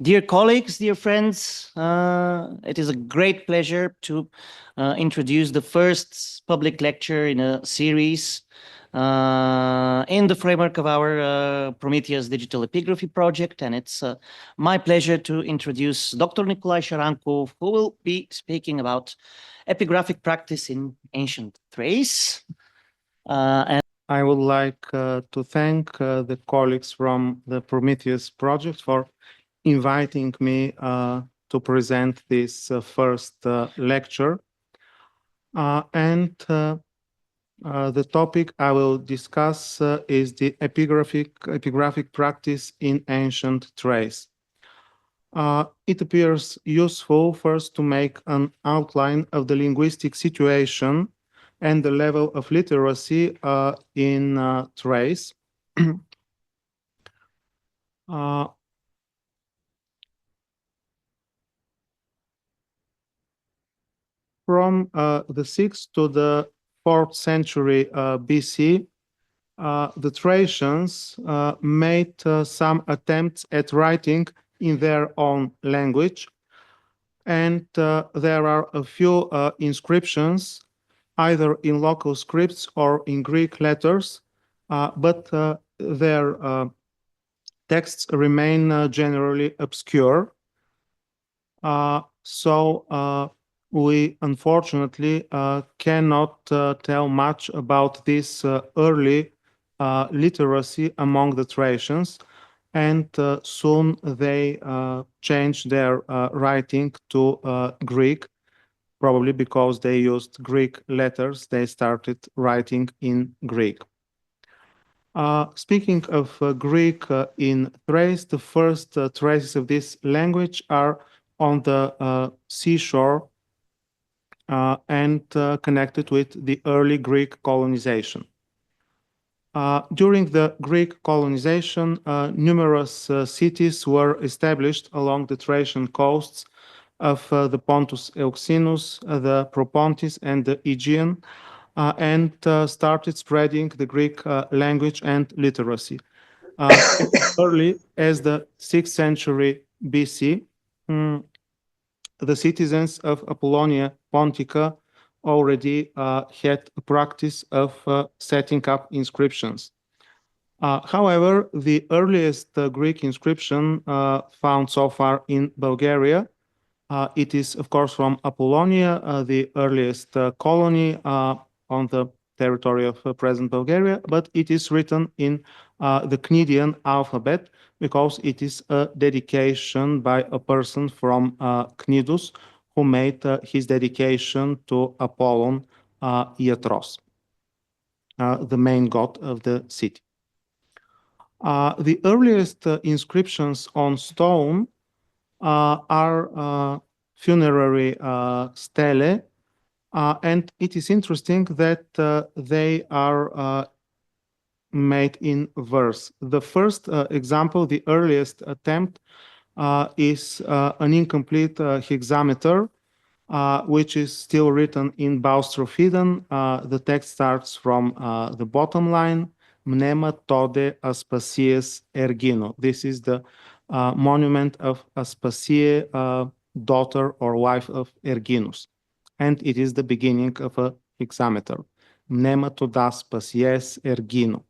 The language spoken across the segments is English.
Dear colleagues, dear friends, it is a great pleasure to introduce the first public lecture in a series in the framework of our Prometheus Digital Epigraphy project. And it's my pleasure to introduce Dr. Nikolay Sharankov, who will be speaking about epigraphic practice in ancient Thrace. And I would like to thank the colleagues from the Prometheus project for inviting me to present this first lecture. The topic I will discuss is the epigraphic practice in ancient Thrace. It appears useful first to make an outline of the linguistic situation and the level of literacy in Thrace. uh, from the 6th to the 4th century BC, the Thracians made some attempts at writing in their own language. And there are a few inscriptions, either in local scripts or in Greek letters, but their texts remain generally obscure. So we unfortunately cannot tell much about this early literacy among the Thracians, and soon they changed their writing to Greek, probably because they used Greek letters. They started writing in Greek. Speaking of Greek in Thrace, the first traces of this language are on the seashore and connected with the early Greek colonization. During the Greek colonization, numerous cities were established along the Thracian coasts of the Pontus Euxinus, the Propontis, and the Aegean, and started spreading the Greek language and literacy. As early as the 6th century BC, the citizens of Apollonia Pontica already had a practice of setting up inscriptions. However, the earliest Greek inscription found so far in Bulgaria, it is, of course, from Apollonia, the earliest colony on the territory of present Bulgaria, but it is written in the Cnidian alphabet because it is a dedication by a person from Cnidus who made his dedication to Apollon Iatros, the main god of the city. The earliest inscriptions on stone are funerary stele, and it is interesting that they are made in verse. The first example, the earliest attempt, is an incomplete hexameter, which is still written in Baustrophidan. The text starts from the bottom line, Mnema tode Aspasies ergino. This is the monument of Aspasie, daughter or wife of Erginus. And it is the beginning of a hexameter, Mnema todas Aspasies ergino.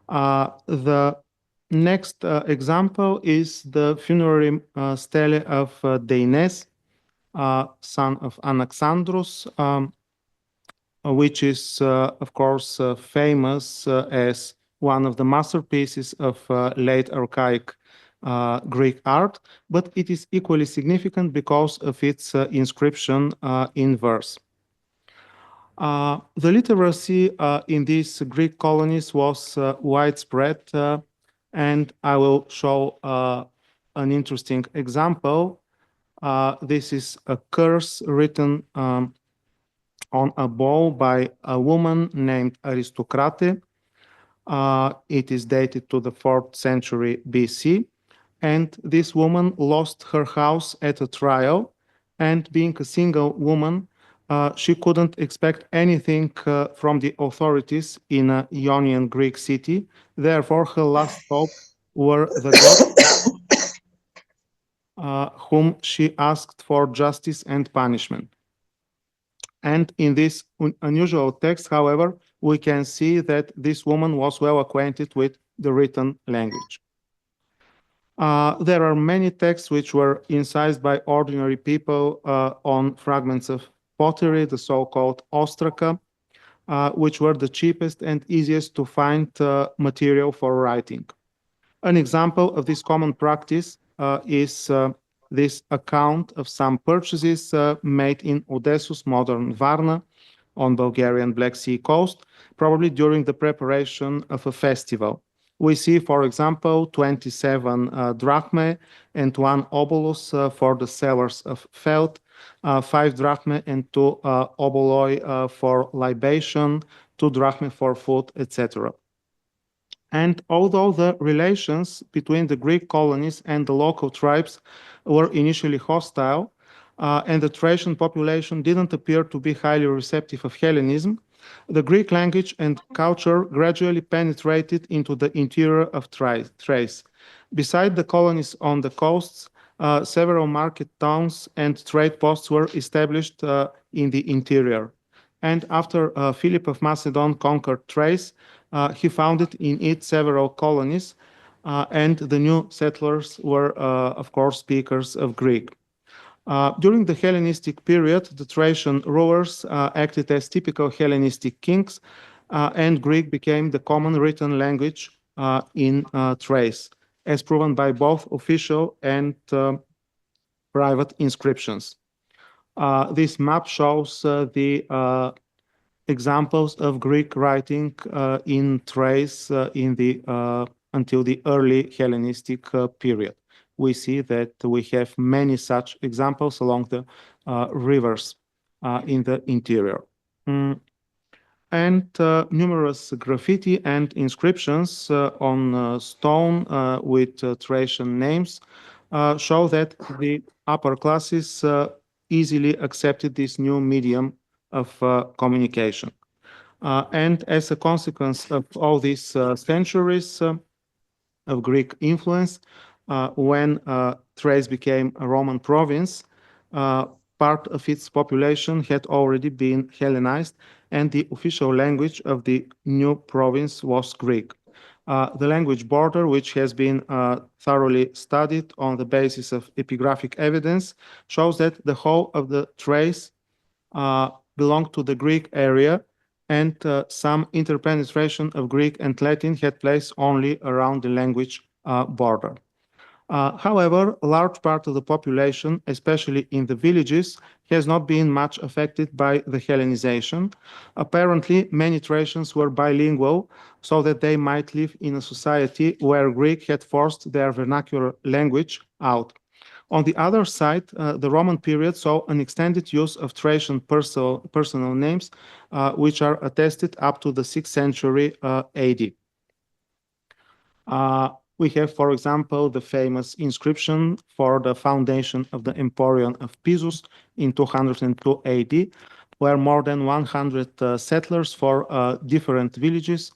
The next example is the funerary stele of Deines, son of Anaxandros, which is, of course, famous as one of the masterpieces of late archaic Greek art, but it is equally significant because of its inscription in verse. The literacy in these Greek colonies was widespread, and I will show an interesting example. This is a curse written on a bow by a woman named Aristocrate. It is dated to the 4th century BC. And this woman lost her house at a trial. And being a single woman, she couldn't expect anything from the authorities in a Ionian Greek city. Therefore, her last hope were the gods. whom she asked for justice and punishment. And in this unusual text, however, we can see that this woman was well acquainted with the written language. There are many texts which were incised by ordinary people on fragments of pottery, the so-called ostraka, which were the cheapest and easiest to find material for writing. An example of this common practice is this account of some purchases made in Odessus, modern Varna, on Bulgarian Black Sea coast, probably during the preparation of a festival. We see, for example, 27 drachmae and 1 obolus for the sellers of felt, 5 drachmae and 2 oboloi for libation, 2 drachmae for food, etc. And although the relations between the Greek colonies and the local tribes were initially hostile, and the Thracian population didn't appear to be highly receptive of Hellenism, the Greek language and culture gradually penetrated into the interior of Thrace. Beside the colonies on the coasts, several market towns and trade posts were established in the interior. And after Philip of Macedon conquered Thrace, he founded in it several colonies, and the new settlers were, of course, speakers of Greek. During the Hellenistic period, the Thracian rulers acted as typical Hellenistic kings, and Greek became the common written language in Thrace, as proven by both official and private inscriptions. This map shows the examples of Greek writing in Thrace until the early Hellenistic period. We see that we have many such examples along the rivers in the interior. And numerous graffiti and inscriptions on stone with Thracian names show that the upper classes easily accepted this new medium of communication. And as a consequence of all these centuries of Greek influence, when Thrace became a Roman province, part of its population had already been Hellenized, and the official language of the new province was Greek. The language border, which has been thoroughly studied on the basis of epigraphic evidence, shows that the whole of the Thrace belonged to the Greek area, and some interpenetration of Greek and Latin had place only around the language border. However, a large part of the population, especially in the villages, has not been much affected by the Hellenization. Apparently, many Thracians were bilingual, so that they might live in a society where Greek had forced their vernacular language out. On the other side, the Roman period saw an extended use of Thracian personal names, which are attested up to the 6th century AD. We have, for example, the famous inscription for the foundation of the Emporion of Pisus in 202 AD, where more than 100 settlers for different villages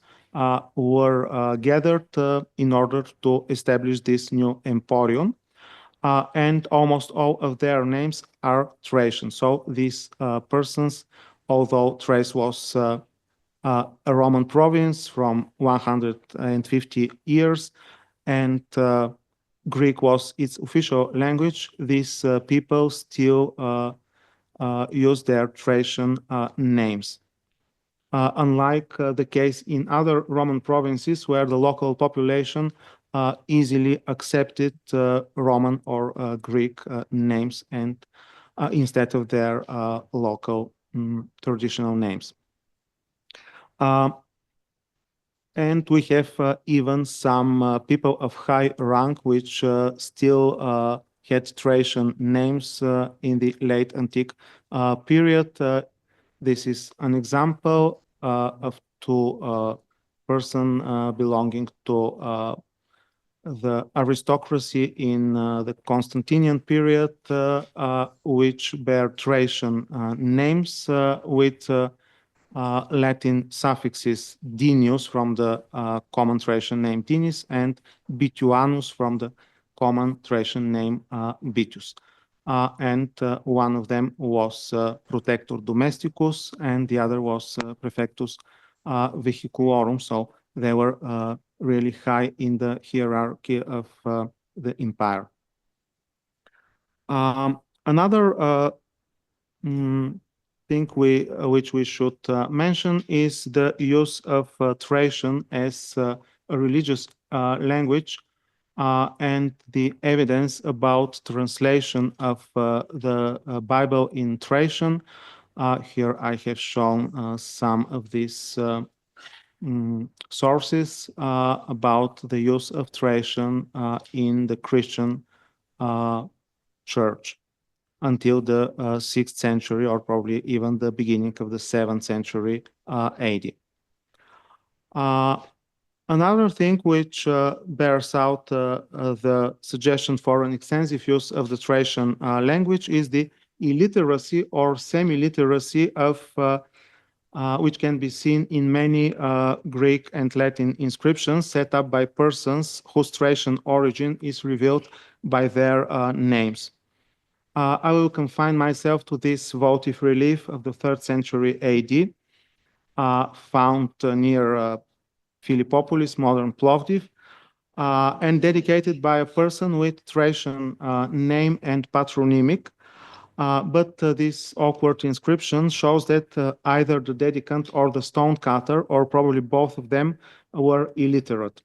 were gathered in order to establish this new Emporion. And almost all of their names are Thracian. So these persons, although Thrace was a Roman province from 150 years, and Greek was its official language, these people still use their Thracian names. Unlike the case in other Roman provinces where the local population easily accepted Roman or Greek names and instead of their local traditional names. And we have even some people of high rank which still had Thracian names in the late antique period. This is an example of two person belonging to the aristocracy in the Constantinian period, which bear Thracian names with Latin suffixes Dinius from the common Thracian name Dinis and Bituanus from the common Thracian name Bitius. And one of them was Protector Domesticus, and the other was Prefectus Vehiculorum. So they were really high in the hierarchy of the empire. Another thing which we should mention is the use of Thracian as a religious language and the evidence about translation of the Bible in Thracian. Here I have shown some of these sources about the use of Thracian in the Christian church until the 6th century, or probably even the beginning of the 7th century AD. Another thing which bears out the suggestion for an extensive use of the Thracian language is the illiteracy or semi-literacy of which can be seen in many Greek and Latin inscriptions set up by persons whose Thracian origin is revealed by their names. I will confine myself to this votive relief of the 3rd century AD, found near Philippopolis, modern Plovdiv, and dedicated by a person with Thracian name and patronymic. But this awkward inscription shows that either the dedicant or the stone cutter, or probably both of them, were illiterate.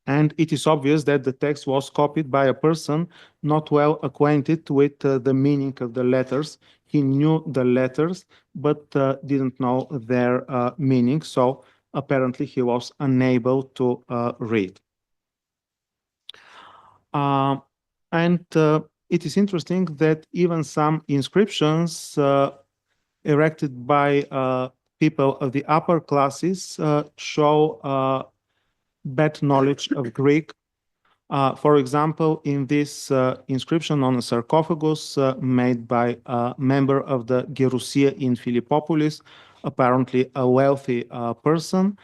And it is obvious that the text was copied by a person not well acquainted with the meaning of the letters. He knew the letters, but didn't know their meaning. So apparently he was unable to read. And it is interesting that even some inscriptions erected by people of the upper classes show bad knowledge of Greek. For example, in this inscription on a sarcophagus made by a member of the Gerousia in Philippopolis, apparently a wealthy person,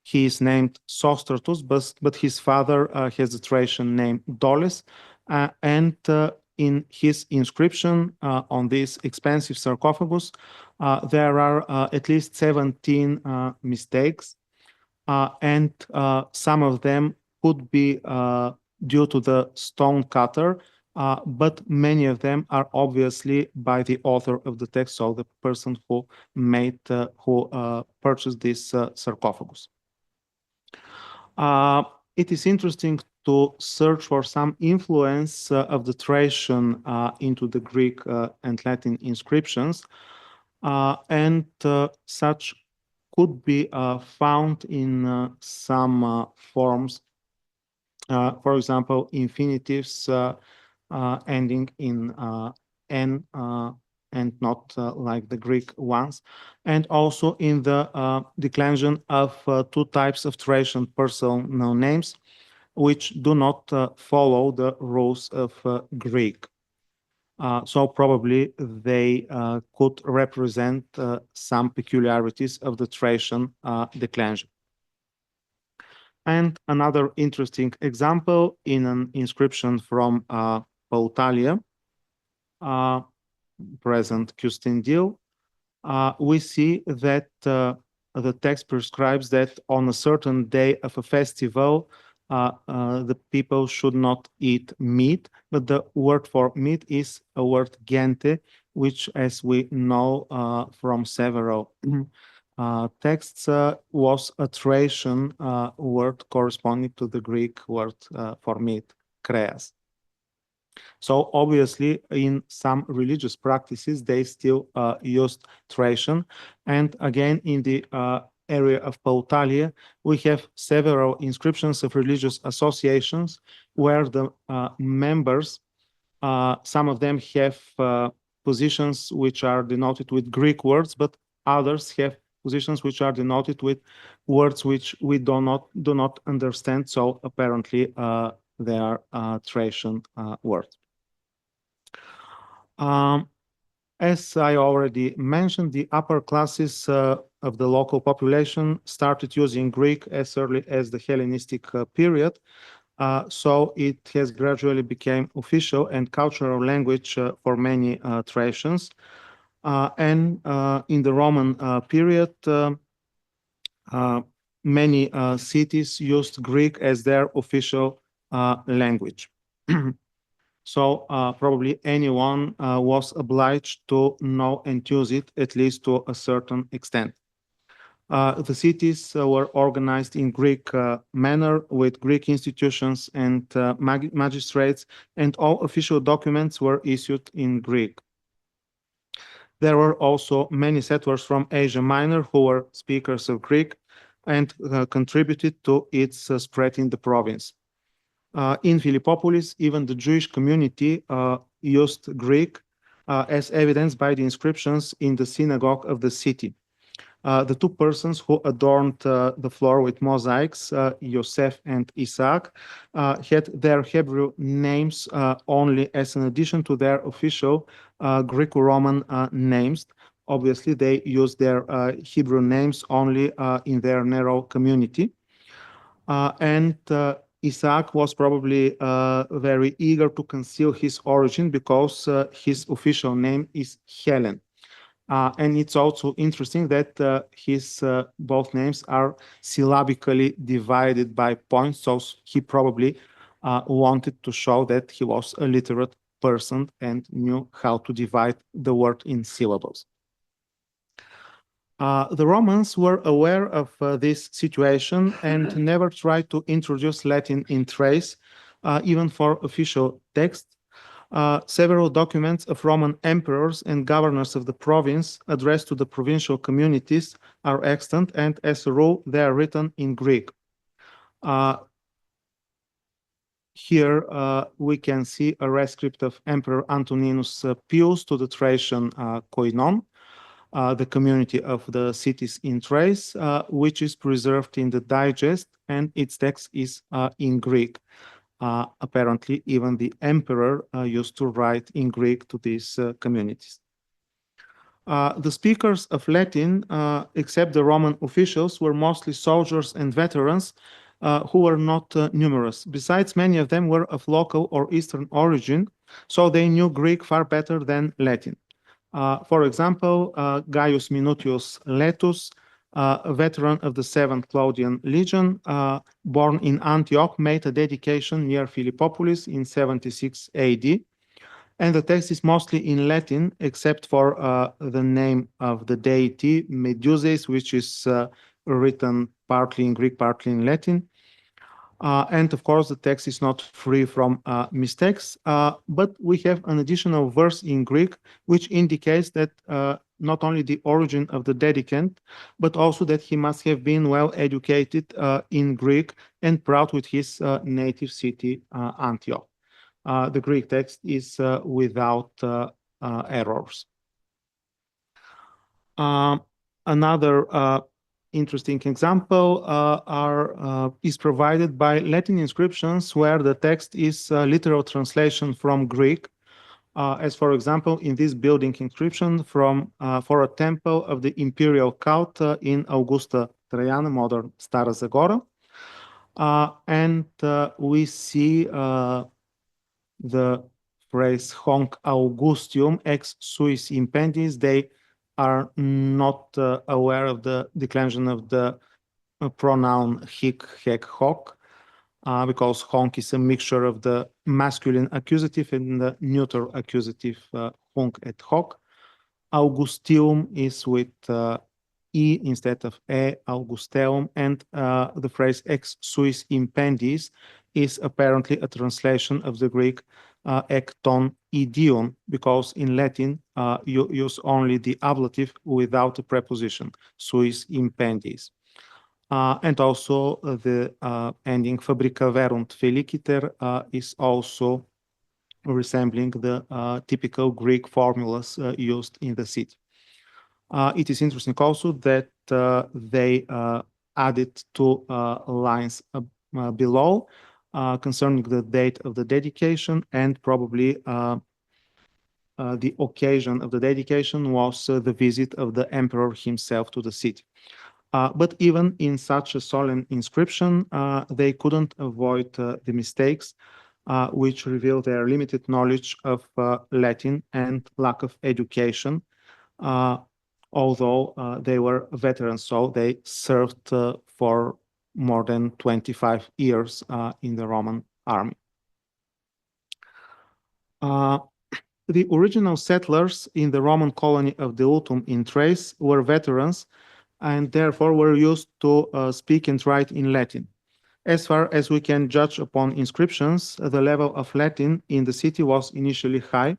he is named Sostratus, but his father has a Thracian name Doles, and in his inscription on this expensive sarcophagus, there are at least 17 mistakes. And some of them could be due to the stone cutter, but many of them are obviously by the author of the text, so the person who purchased this sarcophagus. It is interesting to search for some influence of the Thracian into the Greek and Latin inscriptions, and such could be found in some forms. For example, infinitives ending in n and not like the Greek ones, and also in the declension of 2 types of Thracian personal names, which do not follow the rules of Greek. So probably they could represent some peculiarities of the Thracian declension. And another interesting example in an inscription from Pautalia, present Custindil, we see that the text prescribes that on a certain day of a festival, the people should not eat meat, but the word for meat is a word gente, which, as we know from several texts, was a Thracian word corresponding to the Greek word for meat, kreas. So obviously, in some religious practices, they still used Thracian. And again, in the area of Pautalia, we have several inscriptions of religious associations where the members, some of them have positions which are denoted with Greek words, but others have positions which are denoted with words which we do not understand. So apparently they are Thracian words. As I already mentioned, the upper classes of the local population started using Greek as early as the Hellenistic period. So it has gradually become official and cultural language for many Thracians. And in the Roman period, uh, many cities used Greek as their official language. So probably anyone was obliged to know and use it, at least to a certain extent. The cities were organized in Greek manner with Greek institutions and magistrates, and all official documents were issued in Greek. There were also many settlers from Asia Minor who were speakers of Greek and contributed to its spread in the province. In Philippopolis, even the Jewish community used Greek, as evidenced by the inscriptions in the synagogue of the city. The two persons who adorned the floor with mosaics, Yosef and Isaac, had their Hebrew names only as an addition to their official Greco-Roman names. Obviously, they used their Hebrew names only in their narrow community. And Isaac was probably very eager to conceal his origin because his official name is Helen. And it's also interesting that his both names are syllabically divided by points, so he probably wanted to show that he was a literate person and knew how to divide the word in syllables. The Romans were aware of this situation and never tried to introduce Latin in Thrace, even for official texts. Several documents of Roman emperors and governors of the province addressed to the provincial communities are extant, and as a rule, they are written in Greek. Here we can see a rescript of Emperor Antoninus Pius to the Thracian koinon, the community of the cities in Thrace, which is preserved in the digest, and its text is in Greek. Apparently, even the emperor used to write in Greek to these communities. The speakers of Latin, except the Roman officials, were mostly soldiers and veterans who were not numerous. Besides, many of them were of local or Eastern origin, so they knew Greek far better than Latin. For example, Gaius Minutius Letus, a veteran of the 7th Claudian Legion, born in Antioch, made a dedication near Philippopolis in 76 AD. And the text is mostly in Latin, except for the name of the deity, Meduses, which is written partly in Greek, partly in Latin. And of course, the text is not free from mistakes, but we have an additional verse in Greek, which indicates that not only the origin of the dedicant, but also that he must have been well educated in Greek and proud with his native city, Antioch. The Greek text is without errors. Another interesting example is provided by Latin inscriptions where the text is a literal translation from Greek, as for example in this building inscription for a temple of the imperial cult in Augusta Traiana, modern Stara Zagora. And we see the phrase Honc Augustium ex suis impendis. They are not aware of the declension of the pronoun hic, hec, hoc, because honc is a mixture of the masculine accusative and the neuter accusative honc et hoc. Augustium is with e instead of e, Augusteum, and the phrase ex suis impendis is apparently a translation of the Greek ek ton idion, because in Latin you use only the ablative without a preposition, suis impendis. And also the ending fabricaverunt feliciter is also resembling the typical Greek formulas used in the city. It is interesting also that they added two lines below concerning the date of the dedication, and probably the occasion of the dedication was the visit of the emperor himself to the city. But even in such a solemn inscription, they couldn't avoid the mistakes, which reveal their limited knowledge of Latin and lack of education, uh, although they were veterans, so they served for more than 25 years in the Roman army. The original settlers in the Roman colony of Deutum in Thrace were veterans and therefore were used to speak and write in Latin. As far as we can judge upon inscriptions, the level of Latin in the city was initially high.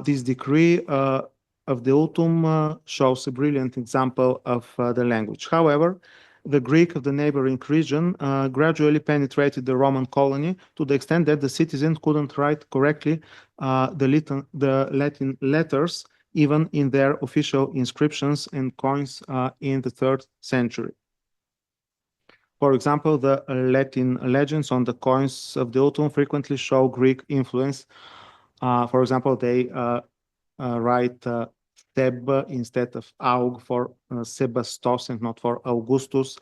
This decree of the autumn shows a brilliant example of the language. However, the Greek of the neighboring region gradually penetrated the Roman colony to the extent that the citizens couldn't write correctly the Latin letters, even in their official inscriptions and coins in the 3rd century. For example, the Latin legends on the coins of the autumn frequently show Greek influence. For example, they write Theb instead of Aug for Sebastos and not for Augustus.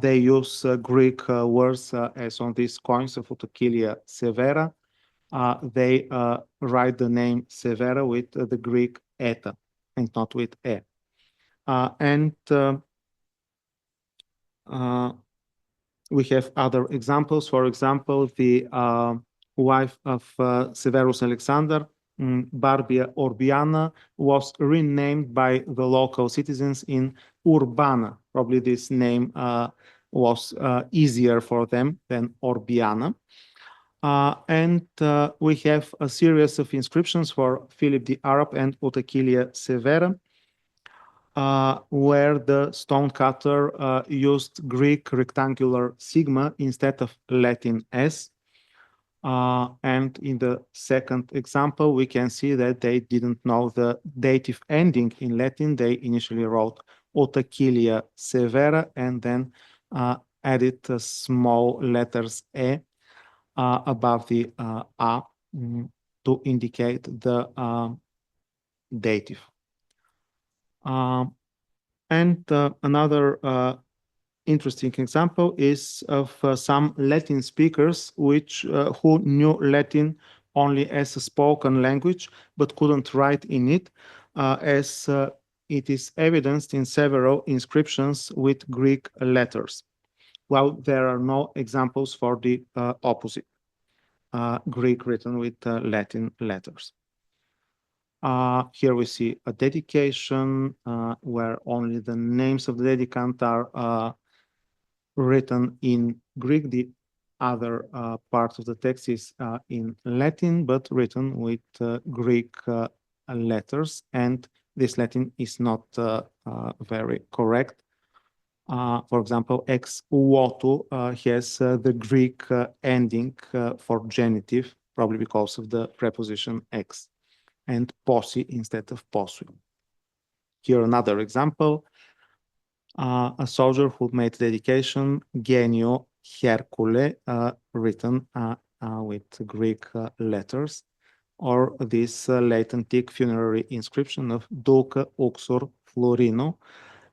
They use Greek words as on these coins of Autokilia Severa. They write the name Severa with the Greek eta and not with e. We have other examples. For example, the wife of Severus Alexander, Barbia Orbiana, was renamed by the local citizens in Urbana. Probably this name was easier for them than Orbiana. We have a series of inscriptions for Philip the Arab and Autokilia Severa, where the stonecutter used Greek rectangular sigma instead of Latin S. And in the second example, we can see that they didn't know the dative ending in Latin. They initially wrote Autokilia Severa and then added small letters E above the A to indicate the dative. Another interesting example is of some Latin speakers who knew Latin only as a spoken language but couldn't write in it, as it is evidenced in several inscriptions with Greek letters, while there are no examples for the opposite, Greek written with Latin letters. Here we see a dedication where only the names of the dedicant are written in Greek. The other part of the text is in Latin, but written with Greek letters, and this Latin is not very correct. For example, ex uotu has the Greek ending for genitive, probably because of the preposition ex, and posi instead of posu. Here another example, a soldier who made dedication, Genio Hercule, written with Greek letters, or this late antique funerary inscription of Duca Uxor Florino.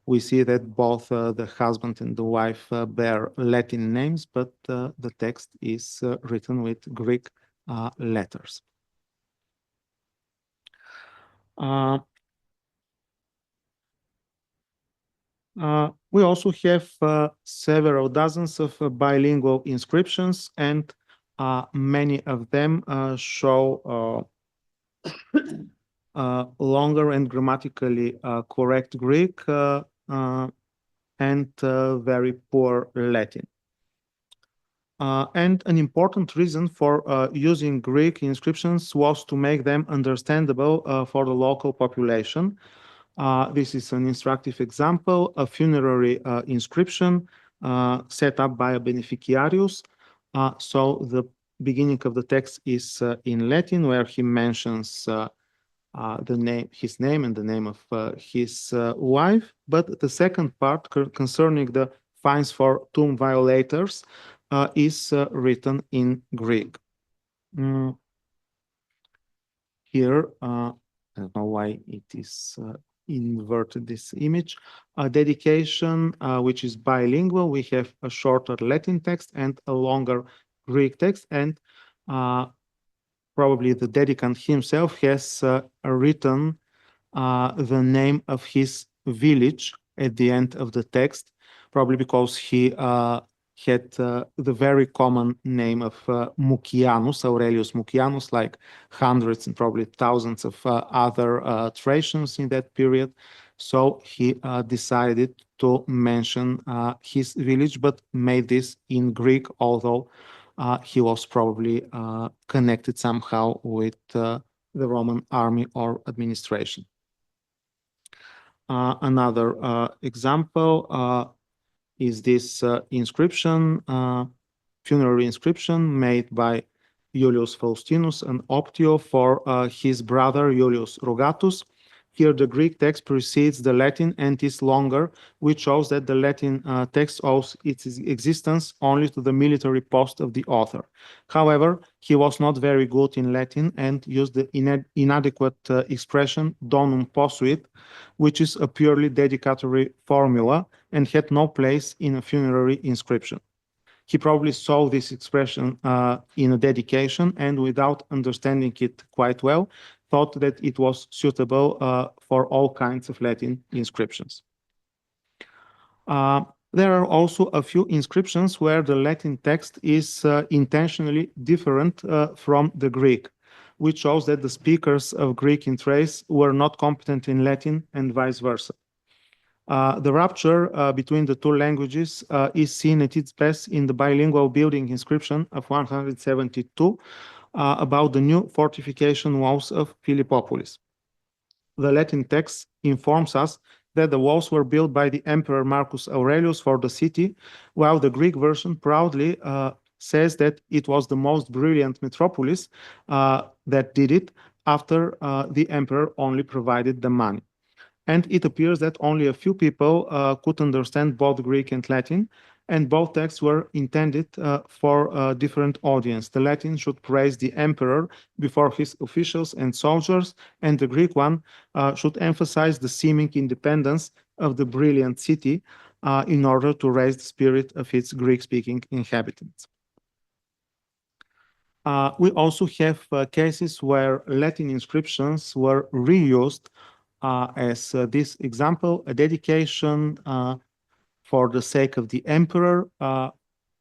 We see that both the husband and the wife bear Latin names, but the text is written with Greek letters. We also have several dozens of bilingual inscriptions, and many of them show longer and grammatically correct Greek and very poor Latin. And an important reason for using Greek inscriptions was to make them understandable for the local population. This is an instructive example, a funerary inscription set up by a beneficiarius. So the beginning of the text is in Latin, where he mentions his name and the name of his wife. But the second part concerning the fines for tomb violators is written in Greek. Here, I don't know why it is inverted this image. A dedication, which is bilingual. We have a shorter Latin text and a longer Greek text, and probably the dedicant himself has written the name of his village at the end of the text, probably because he had the very common name of Mucianus, Aurelius Mucianus, like hundreds and probably thousands of other Thracians in that period. So he decided to mention his village, but made this in Greek, although he was probably connected somehow with the Roman army or administration. Another example is this inscription, funerary inscription made by Julius Faustinus and Optio for his brother Julius Rogatus. Here the Greek text precedes the Latin and is longer, which shows that the Latin text owes its existence only to the military post of the author. However, he was not very good in Latin and used the inadequate expression donum posuit, which is a purely dedicatory formula and had no place in a funerary inscription. He probably saw this expression in a dedication and, without understanding it quite well, thought that it was suitable for all kinds of Latin inscriptions. There are also a few inscriptions where the Latin text is intentionally different from the Greek, which shows that the speakers of Greek in Thrace were not competent in Latin and vice versa. The rupture between the two languages is seen at its best in the bilingual building inscription of 172 about the new fortification walls of Philippopolis. The Latin text informs us that the walls were built by the Emperor Marcus Aurelius for the city, while the Greek version proudly says that it was the most brilliant metropolis that did it, after the emperor only provided the money. And it appears that only a few people could understand both Greek and Latin, and both texts were intended for a different audience. The Latin should praise the emperor before his officials and soldiers, and the Greek one should emphasize the seeming independence of the brilliant city in order to raise the spirit of its Greek-speaking inhabitants. We also have cases where Latin inscriptions were reused, as this example, a dedication for the sake of the emperor.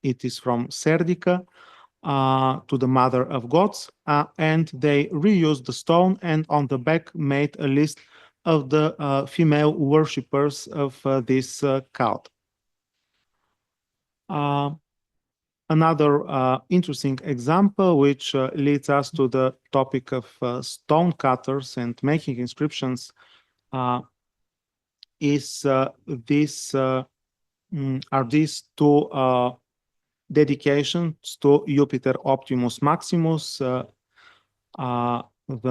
It is from Serdica to the mother of gods, and they reused the stone and on the back made a list of the female worshippers of this cult. Another interesting example, which leads us to the topic of stone cutters and making inscriptions, is are these two dedications to Jupiter Optimus Maximus, the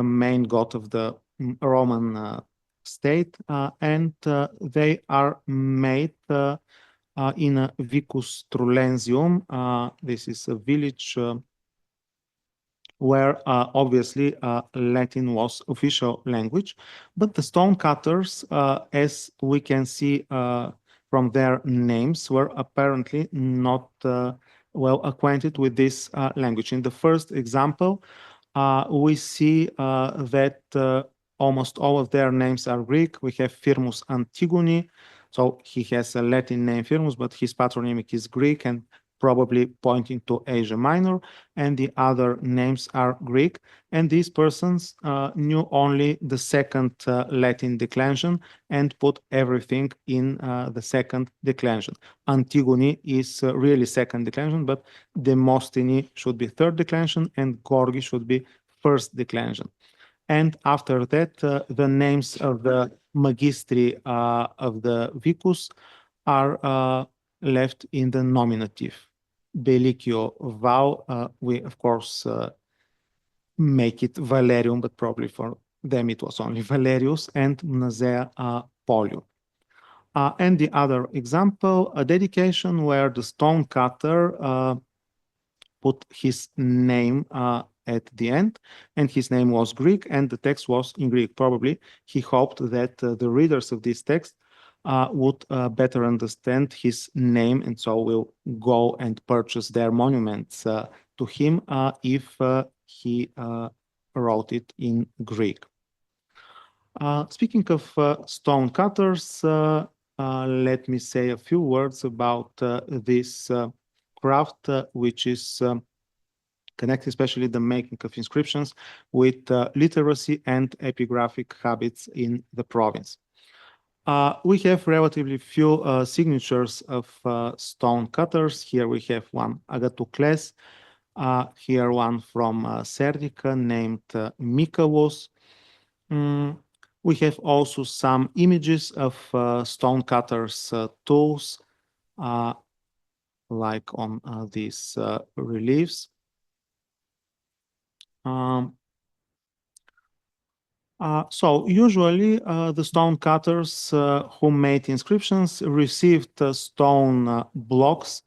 main god of the Roman state, and they are made in a Vicus Trullensium. This is a village where obviously Latin was official language, but the stone cutters, as we can see from their names, were apparently not well acquainted with this language. In the first example, we see that almost all of their names are Greek. We have Firmus Antigone, so he has a Latin name Firmus, but his patronymic is Greek and probably pointing to Asia Minor, and the other names are Greek. And these persons knew only the second Latin declension and put everything in the second declension. Antigone is really second declension, but Demosthene should be third declension and Gorgi should be first declension. And after that, the names of the magistri of the vicus are left in the nominative. Bellicio Val, we of course make it Valerium, but probably for them it was only Valerius, and Mnazea Polium. And the other example, a dedication where the stone cutter put his name at the end, and his name was Greek, and the text was in Greek. Probably he hoped that the readers of this text would better understand his name, and so will go and purchase their monuments to him if he wrote it in Greek. Speaking of stone cutters, let me say a few words about this craft, which is connected, especially the making of inscriptions, with literacy and epigraphic habits in the province. We have relatively few signatures of stone cutters. Here we have one Agathocles, here one from Serdica named Mikalus. We have also some images of stone cutters tools, like on these reliefs. So usually the stone cutters who made inscriptions received stone blocks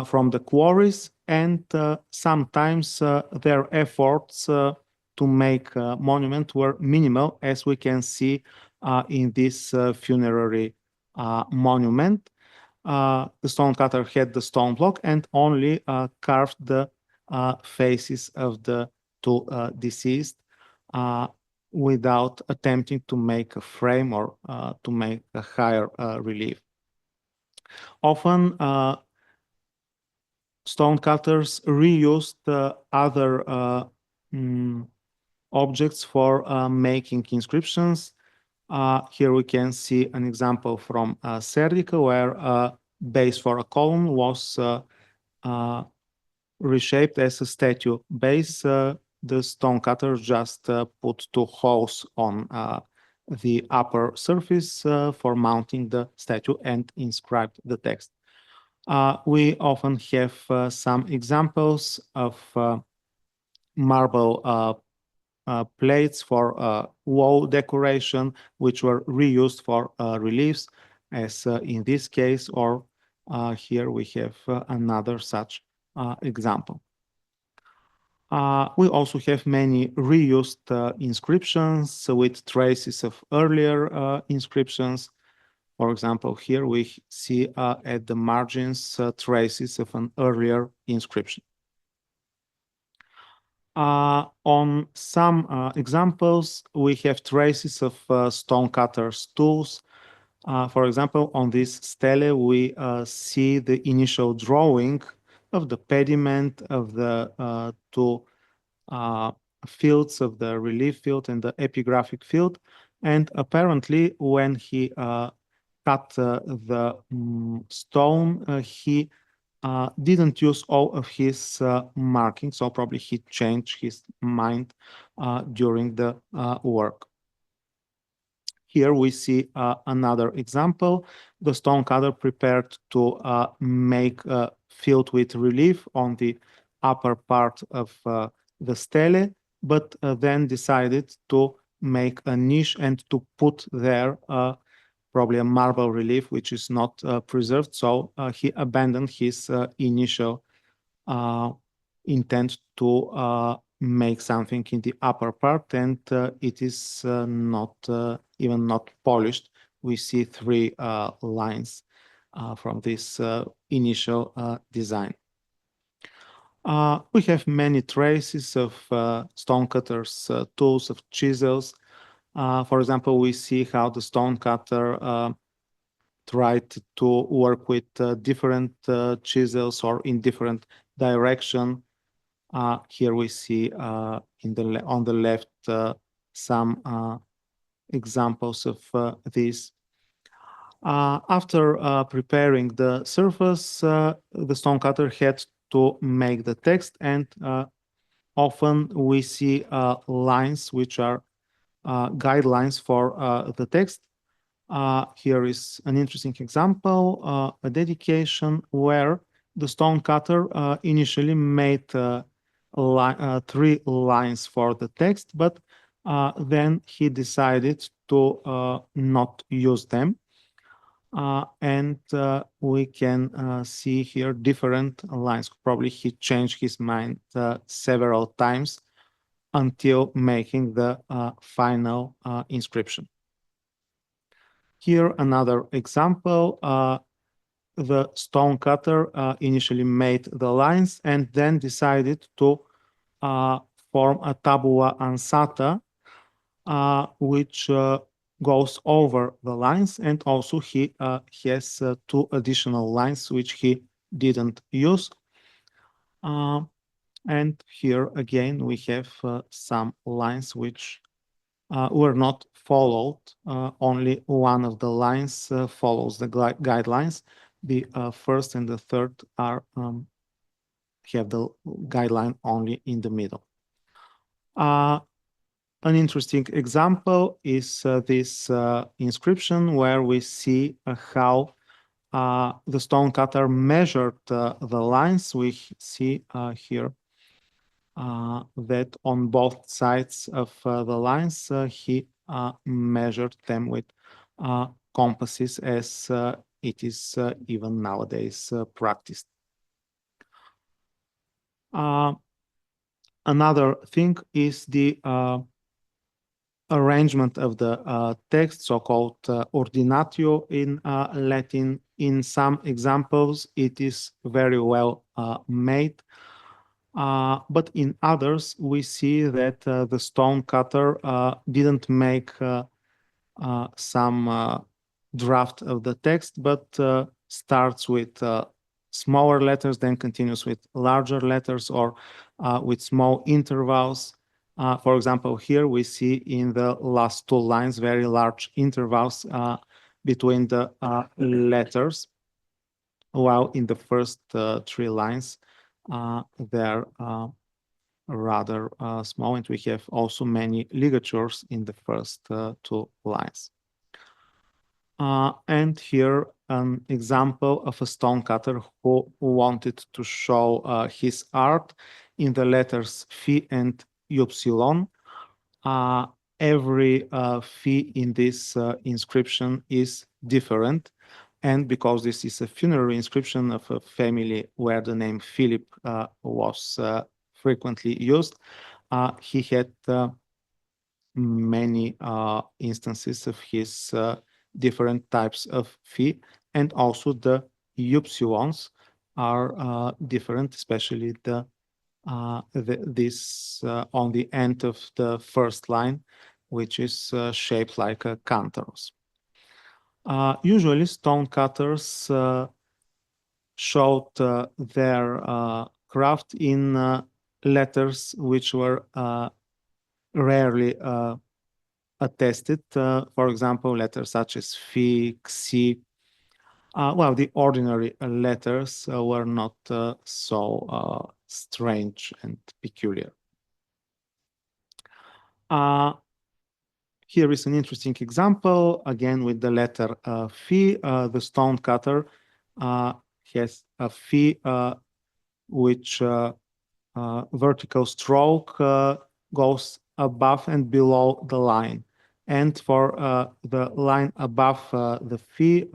from the quarries, and sometimes their efforts to make a monument were minimal, as we can see in this funerary monument. The stone cutter had the stone block and only carved the faces of the two deceased without attempting to make a frame or to make a higher relief. Often, stone cutters reused other objects for making inscriptions. Here we can see an example from Serdica, where a base for a column was reshaped as a statue base. The stone cutter just put two holes on the upper surface for mounting the statue and inscribed the text. We often have some examples of marble plates for wall decoration, which were reused for reliefs, as in this case, or here we have another such example. We also have many reused inscriptions with traces of earlier inscriptions. For example, here we see at the margins traces of an earlier inscription. On some examples, we have traces of stone cutters tools. For example, on this stele, we see the initial drawing of the pediment of the two fields, of the relief field and the epigraphic field. And apparently, when he cut the stone, he didn't use all of his markings, so probably he changed his mind during the work. Here we see another example. The stone cutter prepared to make a field with relief on the upper part of the stele, but then decided to make a niche and to put there probably a marble relief, which is not preserved. So he abandoned his initial intent to make something in the upper part, and it is not even not polished. We see three lines from this initial design. We have many traces of stone cutters, tools, of chisels. For example, we see how the stone cutter tried to work with different chisels or in different direction. Here we see on the left some examples of this. After preparing the surface, the stone cutter had to make the text, and often we see lines which are guidelines for the text. Here is an interesting example, a dedication where the stone cutter initially made 3 lines for the text, but then he decided to not use them. And we can see here different lines. Probably he changed his mind several times until making the final inscription. Here another example. The stonecutter initially made the lines and then decided to form a tabula ansata, which goes over the lines, and also he has two additional lines which he didn't use. And here again we have some lines which were not followed. Only one of the lines follows the guidelines. The first and the third are have the guideline only in the middle. An interesting example is this inscription where we see how the stonecutter measured the lines. We see here that on both sides of the lines he measured them with compasses, as it is even nowadays practiced. Another thing is the arrangement of the text, so-called ordinatio in Latin. In some examples, it is very well made. But in others, we see that the stonecutter didn't make some draft of the text, but starts with smaller letters, then continues with larger letters, or with small intervals. For example, here we see in the last two lines very large intervals between the letters, while in the first three lines they're rather small, and we have also many ligatures in the first two lines. And here an example of a stonecutter who wanted to show his art in the letters phi and upsilon. Every phi in this inscription is different. And because this is a funerary inscription of a family where the name Philip was frequently used, he had many instances of his different types of phi, and also the upsilons are different, especially this on the end of the first line, which is shaped like a cantorus. Usually stonecutters showed their craft in letters which were rarely attested. For example, letters such as phi, xi. Well, the ordinary letters were not so strange and peculiar. Here is an interesting example, again with the letter phi. The stonecutter has a phi which vertical stroke goes above and below the line. And for the line above the phi,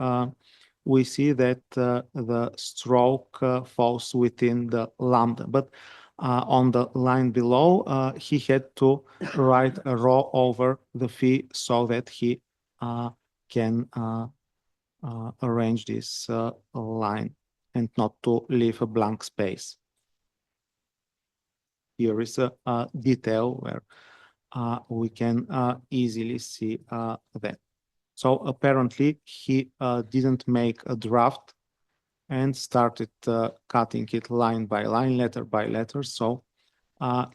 we see that the stroke falls within the lambda. But on the line below, he had to write a row over the phi so that he can arrange this line and not to leave a blank space. Here is a detail where we can easily see that. So apparently he didn't make a draft and started cutting it line by line, letter by letter. So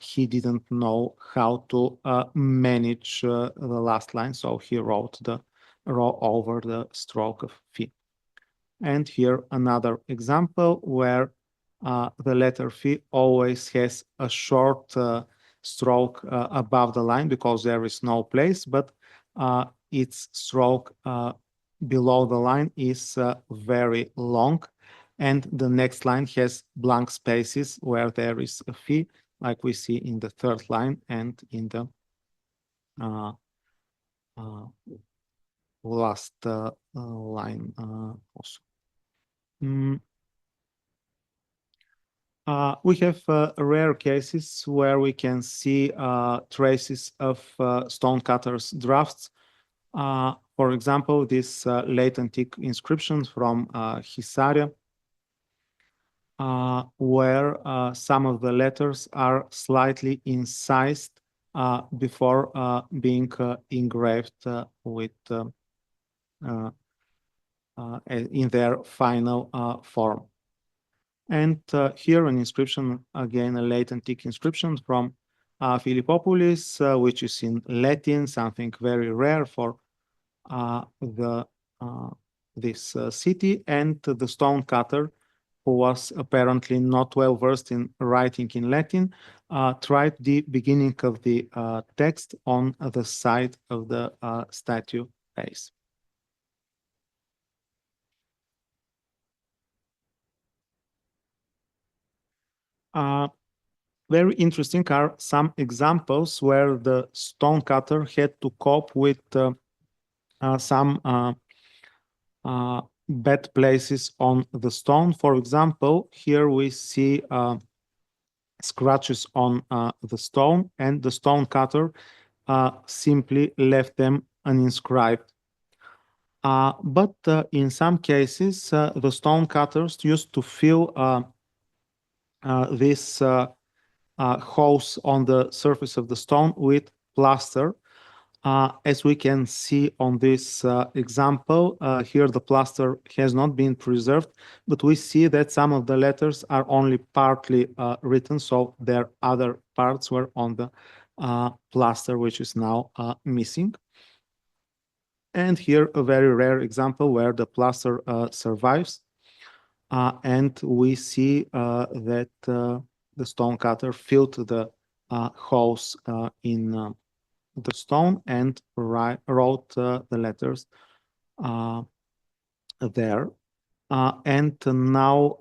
he didn't know how to manage the last line. So he wrote the row over the stroke of phi. And here another example where the letter phi always has a short stroke above the line because there is no place, but its stroke below the line is very long, and the next line has blank spaces where there is a phi, like we see in the third line and in the last line also. Mm. We have rare cases where we can see traces of stonecutters' drafts. For example, this late antique inscription from Hisaria, where some of the letters are slightly incised before being engraved with in their final form. And here an inscription, again, a late antique inscription from Philippopolis, which is in Latin, something very rare for the this city, and the stonecutter, who was apparently not well versed in writing in Latin, tried the beginning of the text on the side of the statue base. Very interesting are some examples where the stonecutter had to cope with some bad places on the stone. For example, here we see scratches on the stone, and the stonecutter simply left them uninscribed. But in some cases, the stonecutters used to fill these holes on the surface of the stone with plaster. As we can see on this example, here the plaster has not been preserved, but we see that some of the letters are only partly written, so their other parts were on the plaster, which is now missing. And here a very rare example where the plaster survives, and we see that the stonecutter filled the holes in the stone and wrote the letters there. And now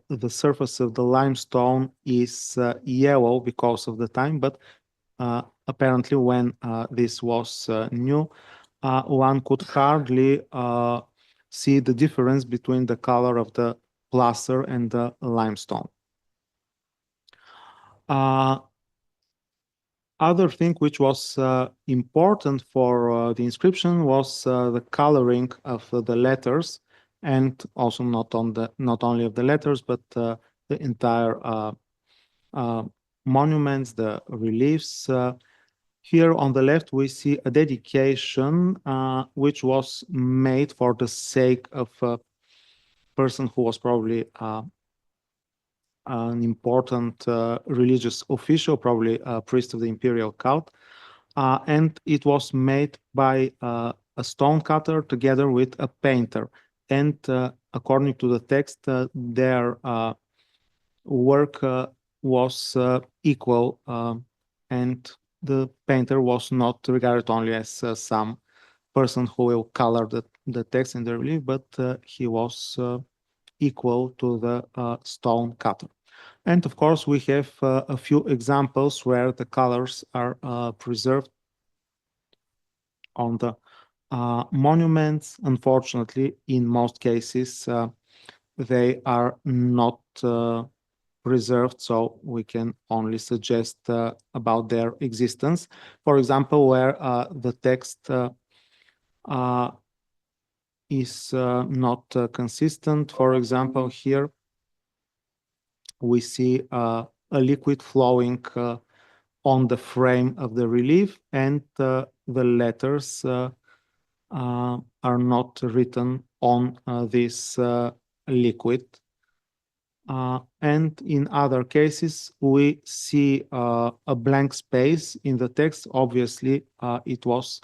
the surface of the limestone is yellow because of the time, but apparently when this was new, one could hardly see the difference between the color of the plaster and the limestone. Other thing which was important for the inscription was the coloring of the letters, and also not only of the letters, but the entire monuments, the reliefs. Here on the left, we see a dedication which was made for the sake of a person who was probably an important religious official, probably a priest of the imperial cult. And it was made by a stonecutter together with a painter. And according to the text, their work was equal, and the painter was not regarded only as some person who will color the text in the relief, but he was equal to the stone cutter. And of course, we have a few examples where the colors are preserved on the monuments. Unfortunately, in most cases, they are not preserved, so we can only suggest about their existence. For example, where the text is not consistent. For example, here we see a liquid flowing on the frame of the relief, and the letters are not written on this liquid. And in other cases, we see a blank space in the text. Obviously, it was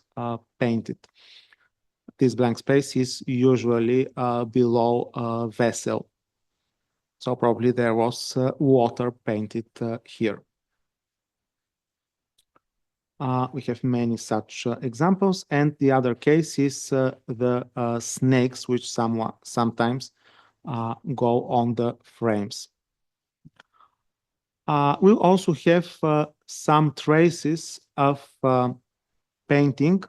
painted. This blank space is usually below a vessel. So probably there was water painted here. We have many such examples. And the other case is the snakes, which sometimes go on the frames. We also have some traces of painting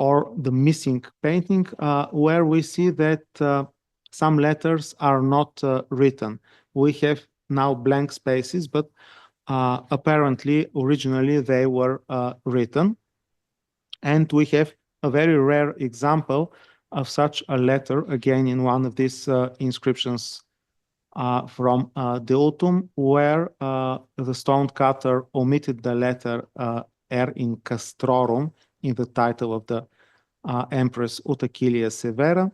or the missing painting, where we see that some letters are not written. We have now blank spaces, but apparently, originally they were written. And we have a very rare example of such a letter, again, in one of these inscriptions from the autumn, where the stone cutter omitted the letter R in castrorum in the title of the Empress Utacilia Severa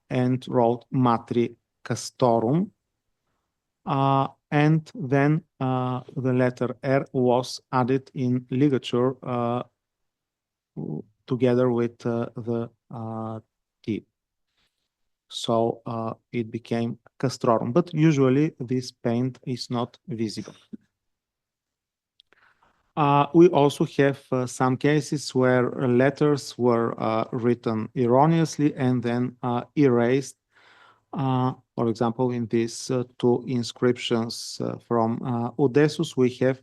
and wrote Matri Castorum. And then the letter R was added in ligature together with the T. So it became castrorum, but usually this paint is not visible. We also have some cases where letters were written erroneously and then erased. For example, in these two inscriptions from Odessus, we have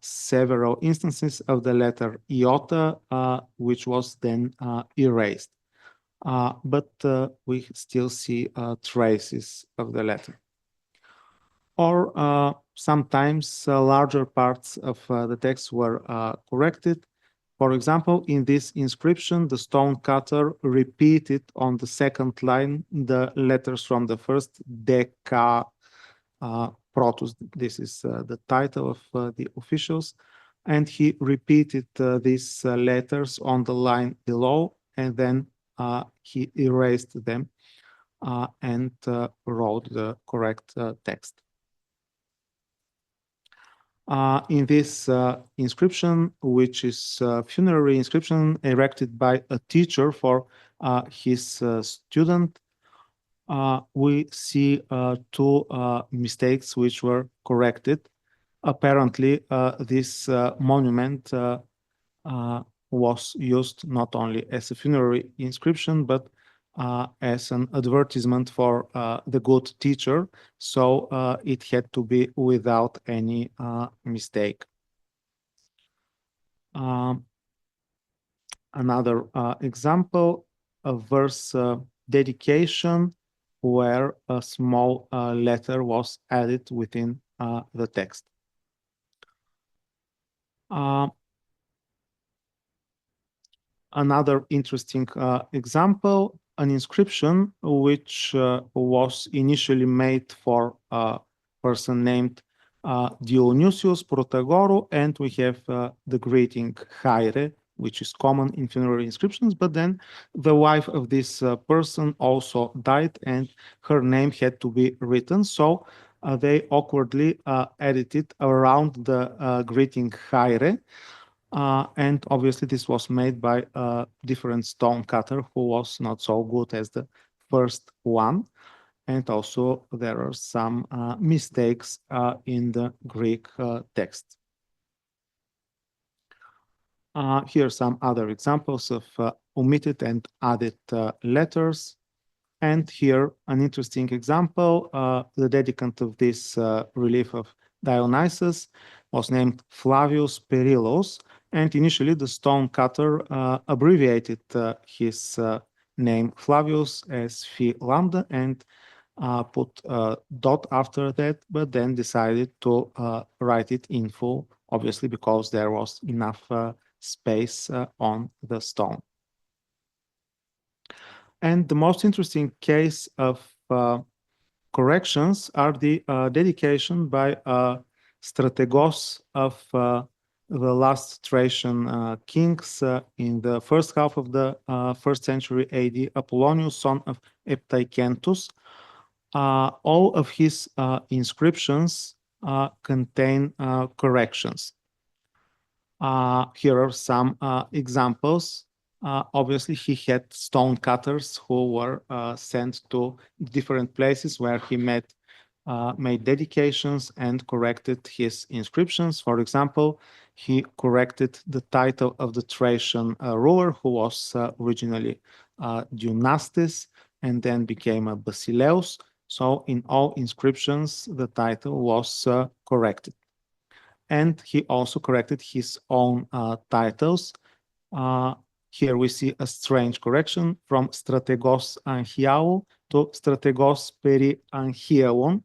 several instances of the letter iota, which was then erased. But we still see traces of the letter. Or sometimes larger parts of the text were corrected. For example, in this inscription, the stone cutter repeated on the second line the letters from the first deca protus. This is the title of the officials. And he repeated these letters on the line below, and then he erased them and wrote the correct text. In this inscription, which is a funerary inscription erected by a teacher for his student, we see two mistakes which were corrected. Apparently, this monument was used not only as a funerary inscription, but as an advertisement for the good teacher. So it had to be without any mistake. Another example, a verse dedication where a small letter was added within the text. Another interesting example, an inscription which was initially made for a person named Dionysius Protagoru, and we have the greeting Haire, which is common in funerary inscriptions, but then the wife of this person also died and her name had to be written, so they awkwardly added it around the greeting Haire. And obviously this was made by a different stone cutter who was not so good as the first one. And also there are some mistakes in the Greek text. Here are some other examples of omitted and added letters. And here an interesting example, the dedicant of this relief of Dionysus was named Flavius Perillos, and initially the stone cutter abbreviated his name Flavius as Phi Lambda and put a dot after that, but then decided to write it in full, obviously because there was enough space on the stone. And the most interesting case of corrections are the dedication by strategos of the last Thracian kings in the first half of the 1st century AD, Apollonius, son of Eptaicentus. All of his inscriptions contain corrections. Here are some examples. Obviously, he had stone cutters who were sent to different places where he made dedications and corrected his inscriptions. For example, he corrected the title of the Thracian ruler, who was originally Dynastis and then became a Basileus. So in all inscriptions, the title was corrected. And he also corrected his own titles. Here we see a strange correction from strategos anchiao to strategos peri anchiaon.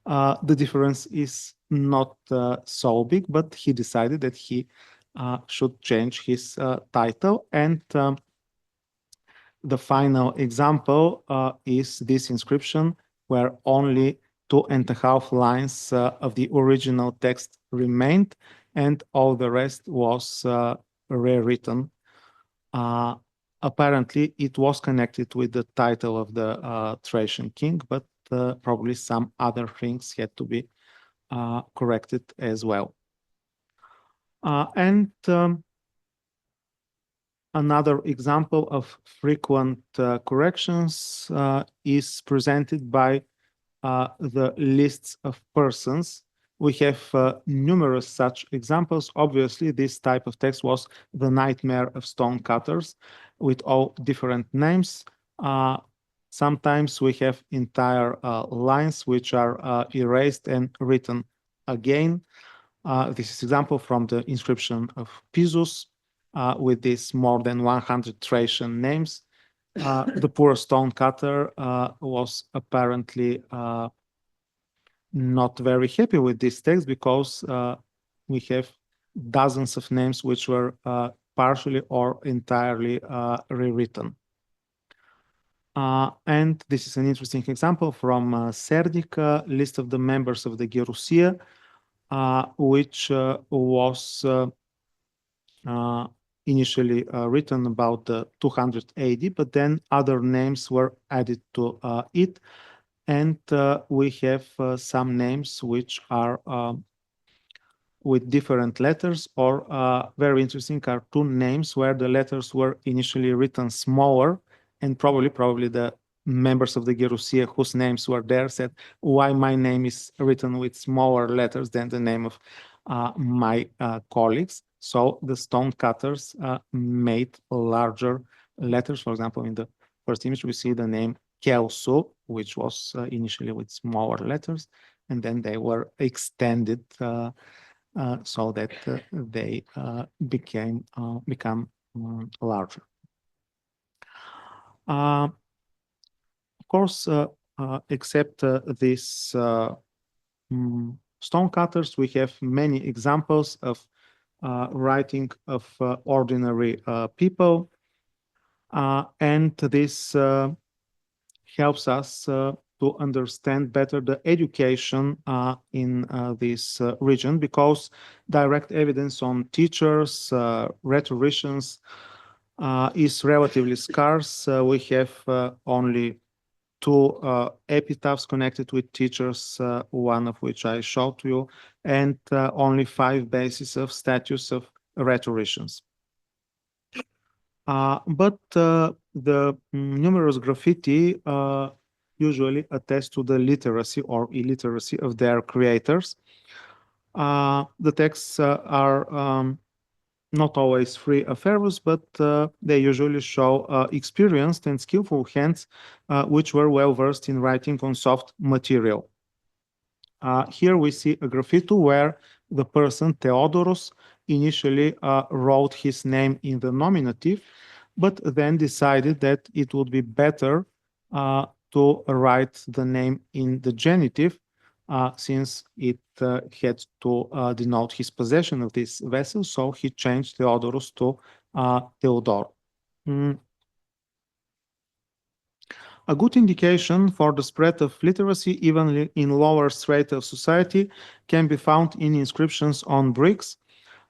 The difference is not so big, but he decided that he should change his title. And the final example is this inscription, where only 2.5 lines of the original text remained, and all the rest was rewritten. Apparently, it was connected with the title of the Thracian king, but probably some other things had to be corrected as well. And another example of frequent corrections is presented by the lists of persons. We have numerous such examples. Obviously, this type of text was the nightmare of stonecutters with all different names. Sometimes we have entire lines which are erased and written again. This is example from the inscription of Pisus with these more than 100 Thracian names. The poor stonecutter was apparently not very happy with this text because we have dozens of names which were partially or entirely rewritten. And this is an interesting example from Serdic list of the members of the Gerousia, which was initially written about 200 AD, but then other names were added to it. And we have some names which are with different letters, or very interesting are two names where the letters were initially written smaller, and probably the members of the Gerousia whose names were there said, why my name is written with smaller letters than the name of my colleagues. So the stonecutters made larger letters. For example, in the first image, we see the name Kelso, which was initially with smaller letters, and then they were extended so that they become larger. Of course, except these stonecutters, we have many examples of writing of ordinary people, and this helps us to understand better the education in this region, because direct evidence on teachers, rhetoricians is relatively scarce. We have only two epitaphs connected with teachers, one of which I showed to you, and only 5 bases of statues of rhetoricians. But the numerous graffiti usually attest to the literacy or illiteracy of their creators. The texts are not always free of errors, but they usually show experienced and skillful hands which were well versed in writing on soft material. Here we see a graffiti where the person Theodoros initially wrote his name in the nominative, but then decided that it would be better to write the name in the genitive, since it had to denote his possession of this vessel. So he changed Theodoros to Theodor. A good indication for the spread of literacy, even in lower strata of society, can be found in inscriptions on bricks.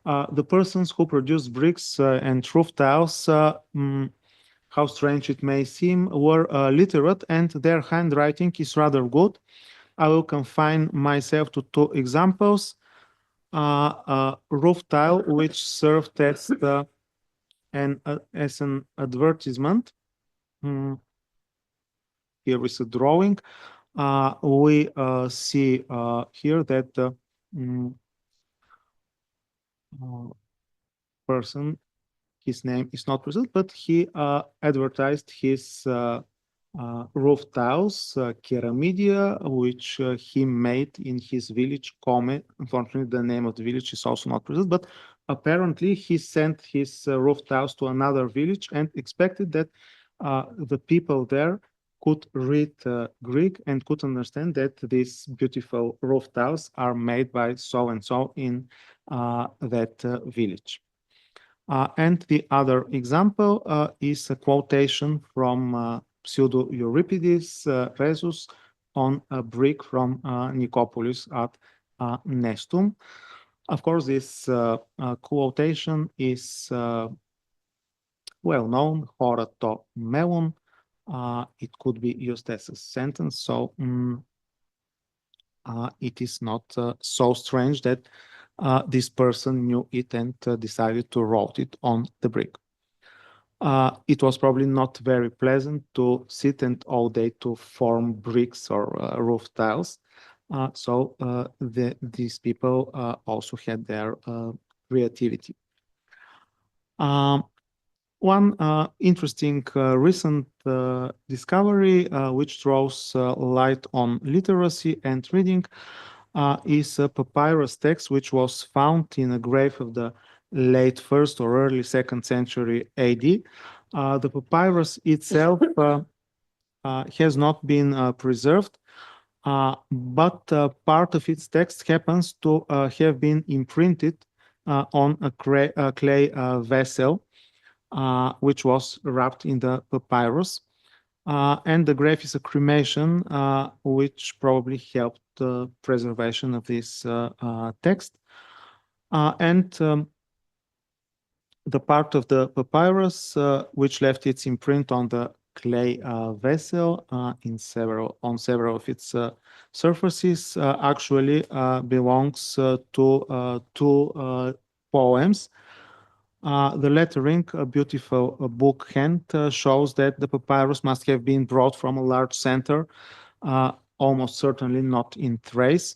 The persons who produced bricks and roof tiles, how strange it may seem, were literate, and their handwriting is rather good. I will confine myself to 2 examples. A roof tile which served as an advertisement. Here is a drawing. We see here that the person, his name is not present, but he advertised his roof tiles, keramidia, which he made in his village, Kome. Unfortunately, the name of the village is also not preserved, but apparently he sent his roof tiles to another village and expected that the people there could read Greek and could understand that these beautiful roof tiles are made by so and so in that village. And the other example is a quotation from Pseudo-Euripides Rhesus on a brick from Nicopolis at Nestum. Of course, this quotation is well known, hora to melon. It could be used as a sentence, so it is not so strange that this person knew it and decided to write it on the brick. It was probably not very pleasant to sit and all day to form bricks or roof tiles. So these people also had their creativity. One interesting recent discovery which throws light on literacy and reading is a papyrus text which was found in a grave of the late 1st or early 2nd century AD. The papyrus itself has not been preserved, but part of its text happens to have been imprinted on a clay vessel, which was wrapped in the papyrus. And the grave is a cremation, which probably helped the preservation of this text. And the part of the papyrus which left its imprint on the clay vessel on several of its surfaces actually belongs to two poems. The lettering, a beautiful book hand, shows that the papyrus must have been brought from a large center, almost certainly not in Thrace.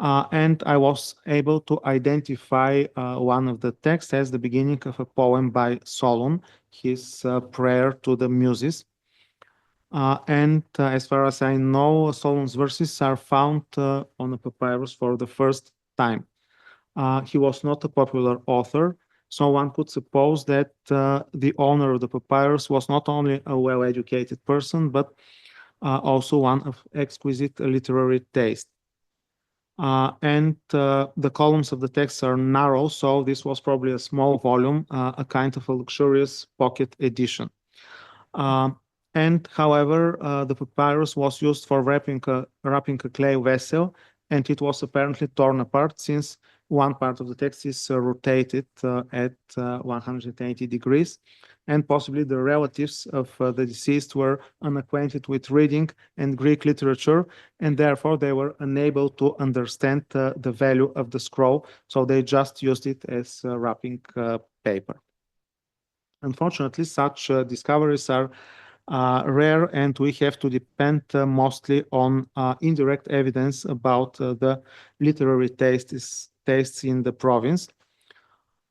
And I was able to identify one of the texts as the beginning of a poem by Solon, his prayer to the Muses. And as far as I know, Solon's verses are found on a papyrus for the first time. He was not a popular author, so one could suppose that the owner of the papyrus was not only a well-educated person, but also one of exquisite literary taste. And the columns of the text are narrow, so this was probably a small volume, a kind of a luxurious pocket edition. And however, the papyrus was used for wrapping a clay vessel, and it was apparently torn apart since one part of the text is rotated at 180 degrees, and possibly the relatives of the deceased were unacquainted with reading and Greek literature, and therefore they were unable to understand the value of the scroll, so they just used it as wrapping paper. Unfortunately, such discoveries are rare, and we have to depend mostly on indirect evidence about the literary tastes in the province.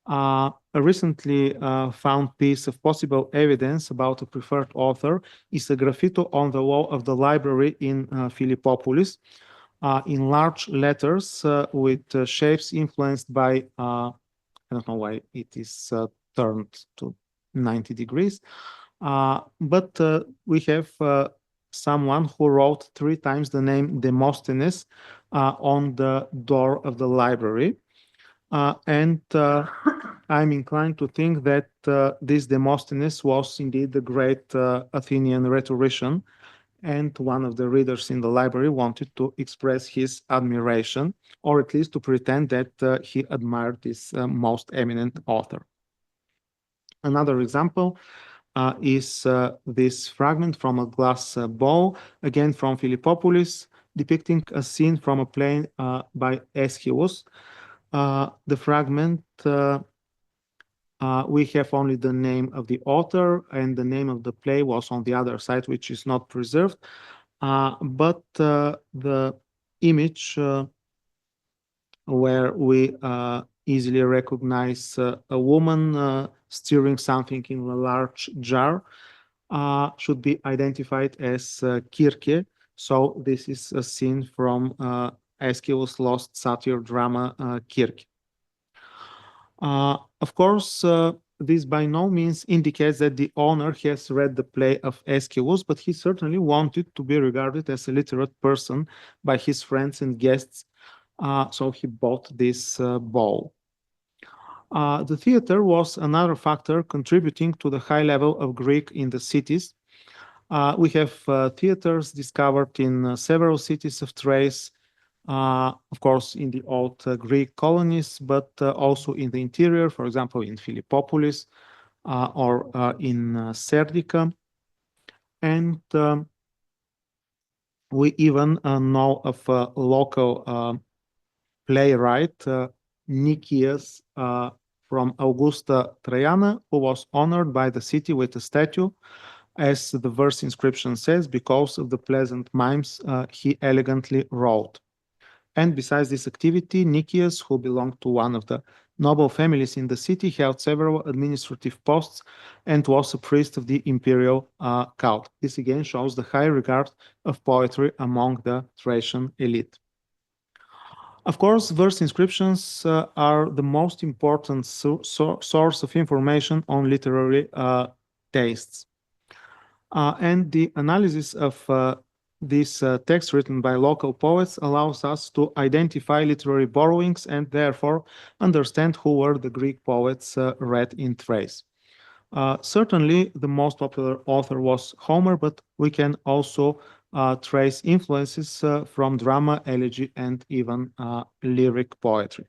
A recently found piece of possible evidence about a preferred author is a graffiti on the wall of the library in Philippopolis in large letters with shapes influenced by, I don't know why it is turned to 90 degrees, but we have someone who wrote 3 times the name Demosthenes on the door of the library. And I'm inclined to think that this Demosthenes was indeed the great Athenian rhetorician, and one of the readers in the library wanted to express his admiration, or at least to pretend that he admired this most eminent author. Another example is this fragment from a glass bowl, again from Philippopolis, depicting a scene from a play by Aeschylus. The fragment, we have only the name of the author, and the name of the play was on the other side, which is not preserved. But the image where we easily recognize a woman stirring something in a large jar should be identified as Kirke. So this is a scene from Aeschylus' lost satyr drama Kirke. Of course, this by no means indicates that the owner has read the play of Aeschylus, but he certainly wanted to be regarded as a literate person by his friends and guests, so he bought this bowl. The theater was another factor contributing to the high level of Greek in the cities. We have theaters discovered in several cities of Thrace, of course, in the old Greek colonies, but also in the interior, for example, in Philippopolis or in Serdica. And we even know of a local playwright, Nicias from Augusta Traiana, who was honored by the city with a statue, as the verse inscription says, because of the pleasant mimes he elegantly wrote. And besides this activity, Nicias, who belonged to one of the noble families in the city, held several administrative posts and was a priest of the imperial cult. This again shows the high regard of poetry among the Thracian elite. Of course, verse inscriptions are the most important source of information on literary tastes. And the analysis of this text written by local poets allows us to identify literary borrowings and therefore understand who were the Greek poets read in Thrace. Certainly, the most popular author was Homer, but we can also trace influences from drama, elegy, and even lyric poetry.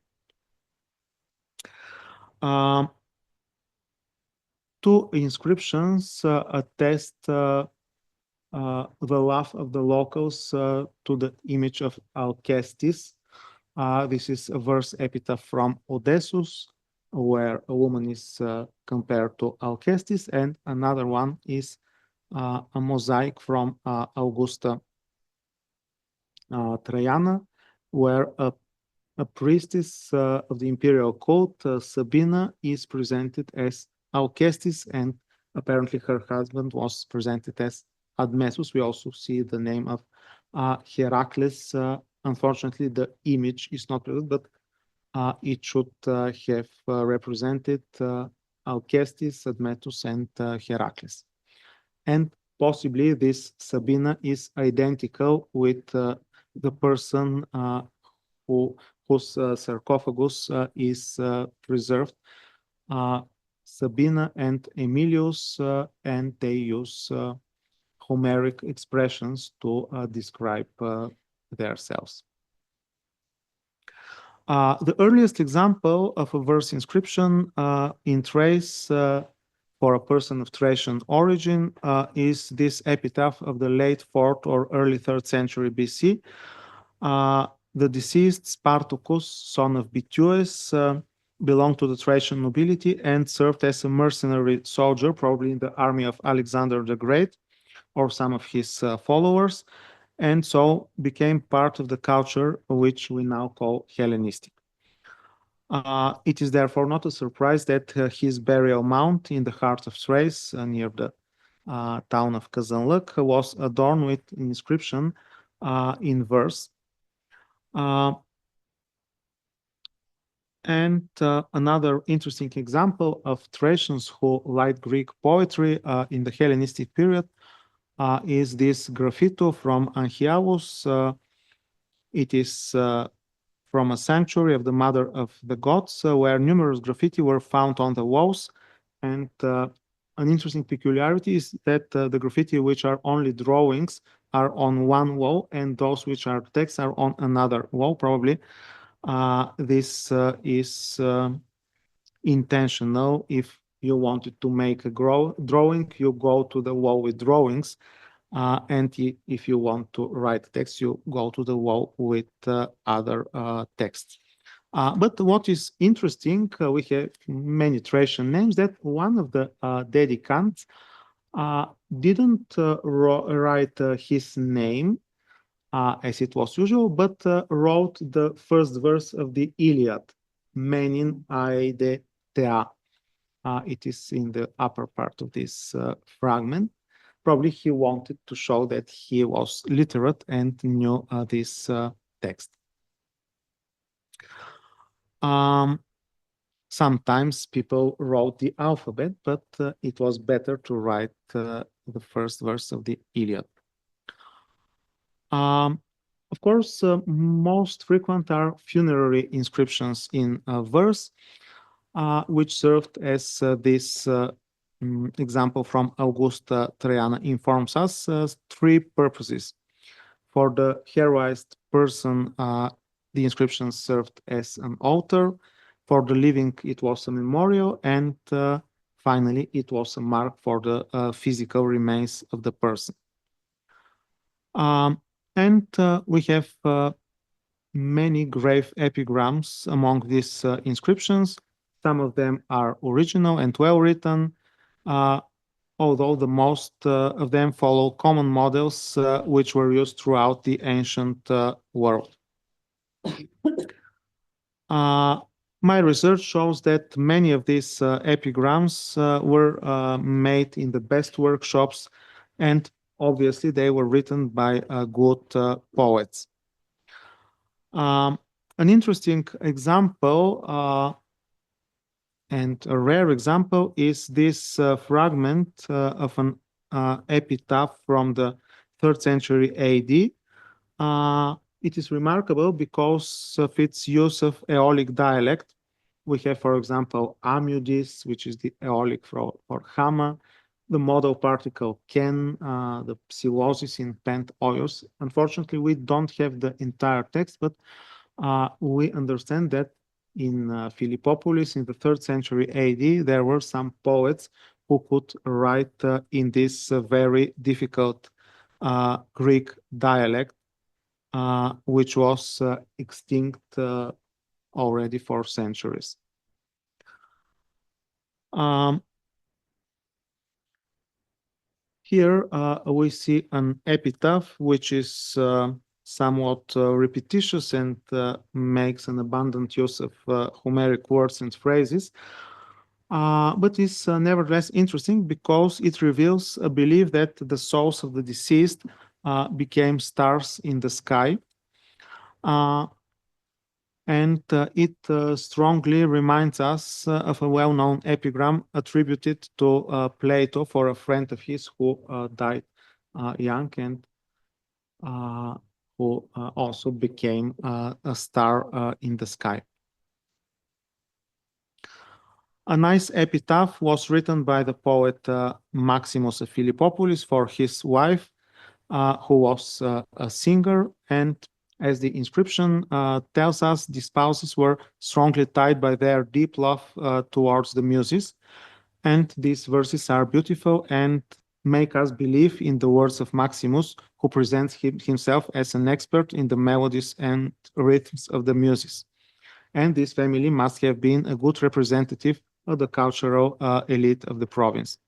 Two inscriptions attest the love of the locals to the image of Alcestis. This is a verse epitaph from Odysseus, where a woman is compared to Alcestis, and another one is a mosaic from Augusta Traiana, where a priestess of the imperial cult, Sabina, is presented as Alcestis, and apparently her husband was presented as Admetus. We also see the name of Heracles. Unfortunately, the image is not present, but it should have represented Alcestis, Admetus, and Heracles. And possibly this Sabina is identical with the person whose sarcophagus is preserved, Sabina and Emilius, and they use Homeric expressions to describe themselves. The earliest example of a verse inscription in Thrace for a person of Thracian origin is this epitaph of the late 4th or early 3rd century BC. The deceased Spartacus, son of Bitues, belonged to the Thracian nobility and served as a mercenary soldier, probably in the army of Alexander the Great or some of his followers, and so became part of the culture which we now call Hellenistic. It is therefore not a surprise that his burial mound in the heart of Thrace, near the town of Kazanluk, was adorned with an inscription in verse. And another interesting example of Thracians who liked Greek poetry in the Hellenistic period is this graffito from Anchialus. It is from a sanctuary of the Mother of the Gods, where numerous graffiti were found on the walls. And an interesting peculiarity is that the graffiti which are only drawings are on one wall, and those which are text are on another wall. Probably this is intentional. If you wanted to make a drawing, you go to the wall with drawings. And if you want to write text, you go to the wall with other texts. But what is interesting, we have many Thracian names, that one of the dedicants didn't write his name as it was usual, but wrote the first verse of the Iliad, Menin aide thea. It is in the upper part of this fragment. probably he wanted to show that he was literate and knew this text. Sometimes people wrote the alphabet, but it was better to write the first verse of the Iliad. Of course, most frequent are funerary inscriptions in verse, which served as this example from Augusta Traiana informs us three purposes. For the heroized person, the inscription served as an altar. For the living, it was a memorial. And finally, it was a mark for the physical remains of the person. And we have many grave epigrams among these inscriptions. Some of them are original and well written, although the most of them follow common models which were used throughout the ancient world. My research shows that many of these epigrams were made in the best workshops, and obviously they were written by good poets. An interesting example and a rare example is this fragment of an epitaph from the 3rd century AD. It is remarkable because of its use of Aeolic dialect. We have, for example, amudis, which is the Aeolic for hammer, the modal particle ken, the psilosis in pent oios. Unfortunately, we don't have the entire text, but we understand that in Philippopolis in the 3rd century AD, there were some poets who could write in this very difficult Greek dialect, which was extinct already for centuries. Here we see an epitaph, which is somewhat repetitious and makes an abundant use of Homeric words and phrases, but is nevertheless interesting because it reveals a belief that the souls of the deceased became stars in the sky. And it strongly reminds us of a well-known epigram attributed to Plato for a friend of his who died young and who also became a star in the sky. A nice epitaph was written by the poet Maximus of Philippopolis for his wife, who was a singer, and as the inscription tells us, the spouses were strongly tied by their deep love towards the muses. And these verses are beautiful and make us believe in the words of Maximus, who presents himself as an expert in the melodies and rhythms of the muses. And this family must have been a good representative of the cultural elite of the province.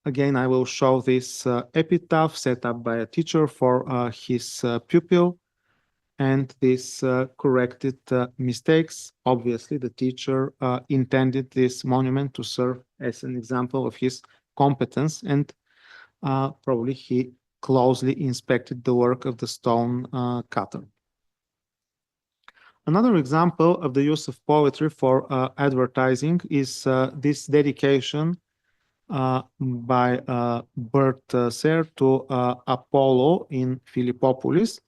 Again, I will show this epitaph set up by a teacher for his pupil, and these corrected mistakes. Obviously, the teacher intended this monument to serve as an example of his competence, and probably he closely inspected the work of the stone cutter. Another example of the use of poetry for advertising is this dedication by Bert Serre to Apollo in Philippopolis.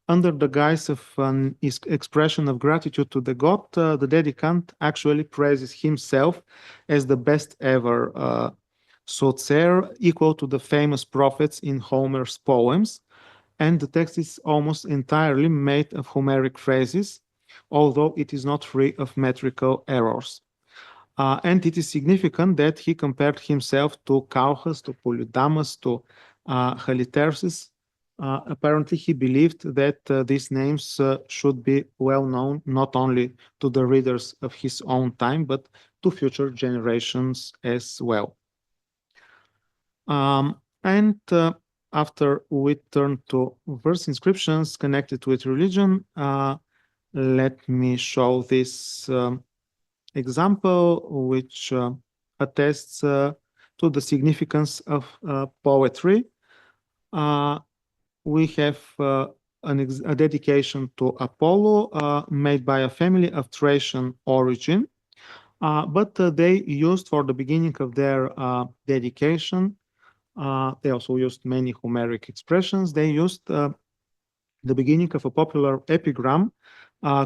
Under the guise of an expression of gratitude to the god, the dedicant actually praises himself as the best ever soothsayer, equal to the famous prophets in Homer's poems. And the text is almost entirely made of Homeric phrases, although it is not free of metrical errors. And it is significant that he compared himself to Cauchus, to Polydamas, to Halitherses. Apparently, he believed that these names should be well known not only to the readers of his own time, but to future generations as well. After we turn to verse inscriptions connected with religion, let me show this example, which attests to the significance of poetry. We have a dedication to Apollo made by a family of Thracian origin, but they used for the beginning of their dedication, they also used many Homeric expressions. They used the beginning of a popular epigram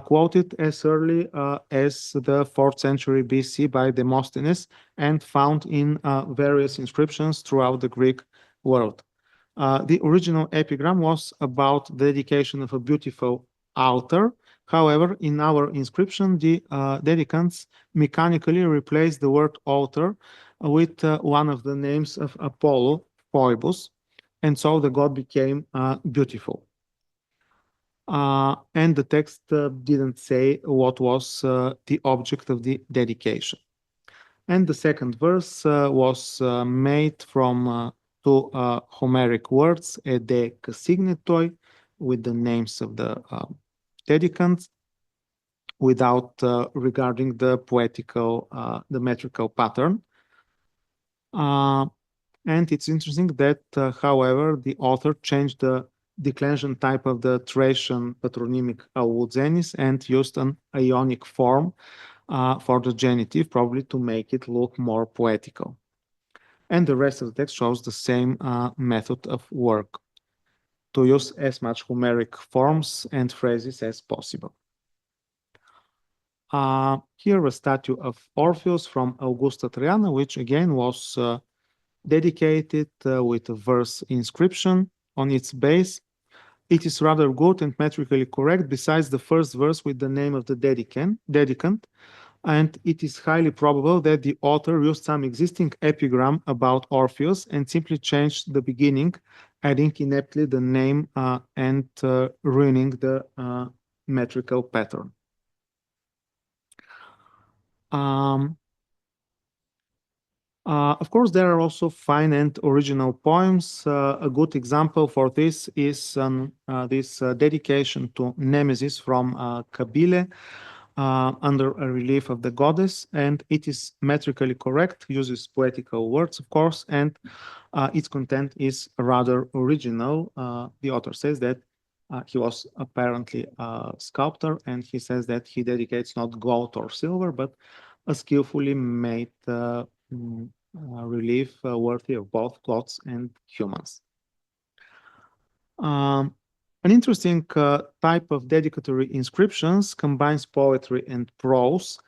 quoted as early as the 4th century BC by Demosthenes and found in various inscriptions throughout the Greek world. The original epigram was about the dedication of a beautiful altar. However, in our inscription, the dedicants mechanically replaced the word altar with one of the names of Apollo, Phoebus, and so the god became beautiful. And the text didn't say what was the object of the dedication. And the second verse was made from two Homeric words, ede signetoi, with the names of the dedicants, without regarding the poetical, the metrical pattern. And it's interesting that, however, the author changed the declension type of the Thracian patronymic Aulzenis and used an Ionic form for the genitive, probably to make it look more poetical. And the rest of the text shows the same method of work, to use as much Homeric forms and phrases as possible. Here a statue of Orpheus from Augusta Traiana, which again was dedicated with a verse inscription on its base. It is rather good and metrically correct, besides the first verse with the name of the dedicant, and it is highly probable that the author used some existing epigram about Orpheus and simply changed the beginning, adding ineptly the name and ruining the metrical pattern. Of course, there are also fine and original poems. A good example for this is this dedication to Nemesis from Kabyle under a relief of the goddess, and it is metrically correct, uses poetical words, of course, and its content is rather original. The author says that he was apparently a sculptor, and he says that he dedicates not gold or silver, but a skillfully made relief worthy of both gods and humans. An interesting type of dedicatory inscriptions combines poetry and prose.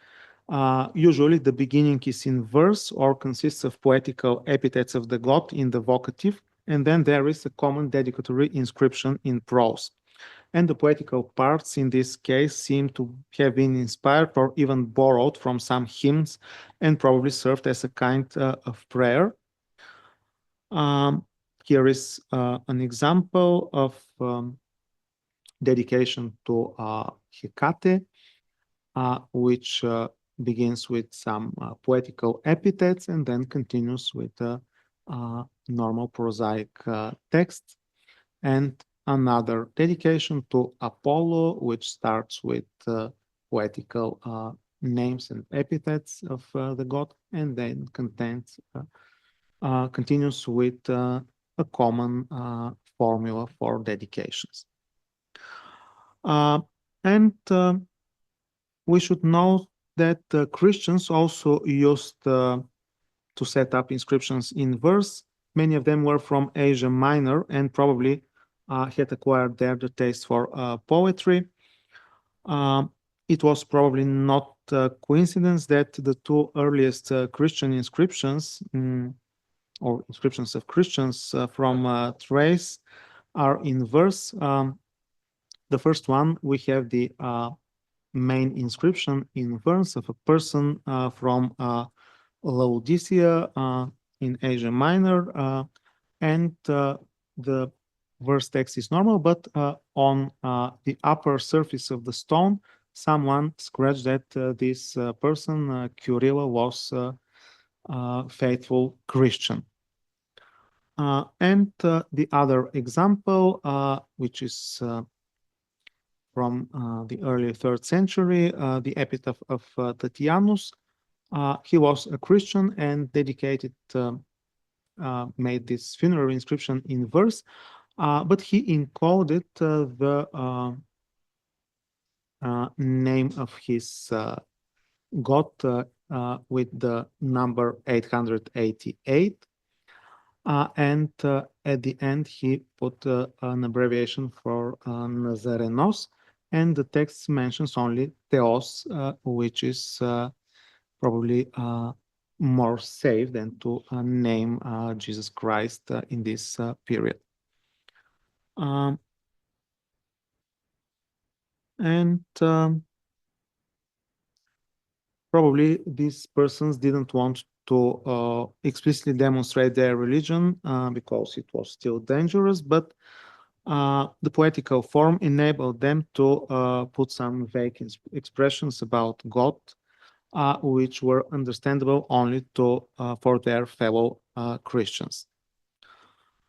Usually the beginning is in verse or consists of poetical epithets of the god in the vocative, and then there is a common dedicatory inscription in prose. And the poetical parts in this case seem to have been inspired or even borrowed from some hymns and probably served as a kind of prayer. Here is an example of dedication to Hecate, which begins with some poetical epithets and then continues with a normal prosaic text. And another dedication to Apollo, which starts with poetical names and epithets of the god, and then continues with a common formula for dedications. And we should know that Christians also used to set up inscriptions in verse. Many of them were from Asia Minor and probably had acquired there the taste for poetry. It was probably not a coincidence that the two earliest Christian inscriptions, or inscriptions of Christians from Thrace, are in verse. The first one, we have the main inscription in verse of a person from Laodicea in Asia Minor, and the verse text is normal, but on the upper surface of the stone, someone scratched that this person, Kurila, was a faithful Christian. And the other example, which is from the early 3rd century, the epitaph of Tatianus, He was a Christian and made this funerary inscription in verse, but he encoded the name of his god with the number 888. And at the end, he put an abbreviation for Nazarenos, and the text mentions only Theos, which is probably more safe than to name Jesus Christ in this period. Um, and Probably these persons didn't want to explicitly demonstrate their religion because it was still dangerous, but the poetical form enabled them to put some vague expressions about God, which were understandable only for their fellow Christians.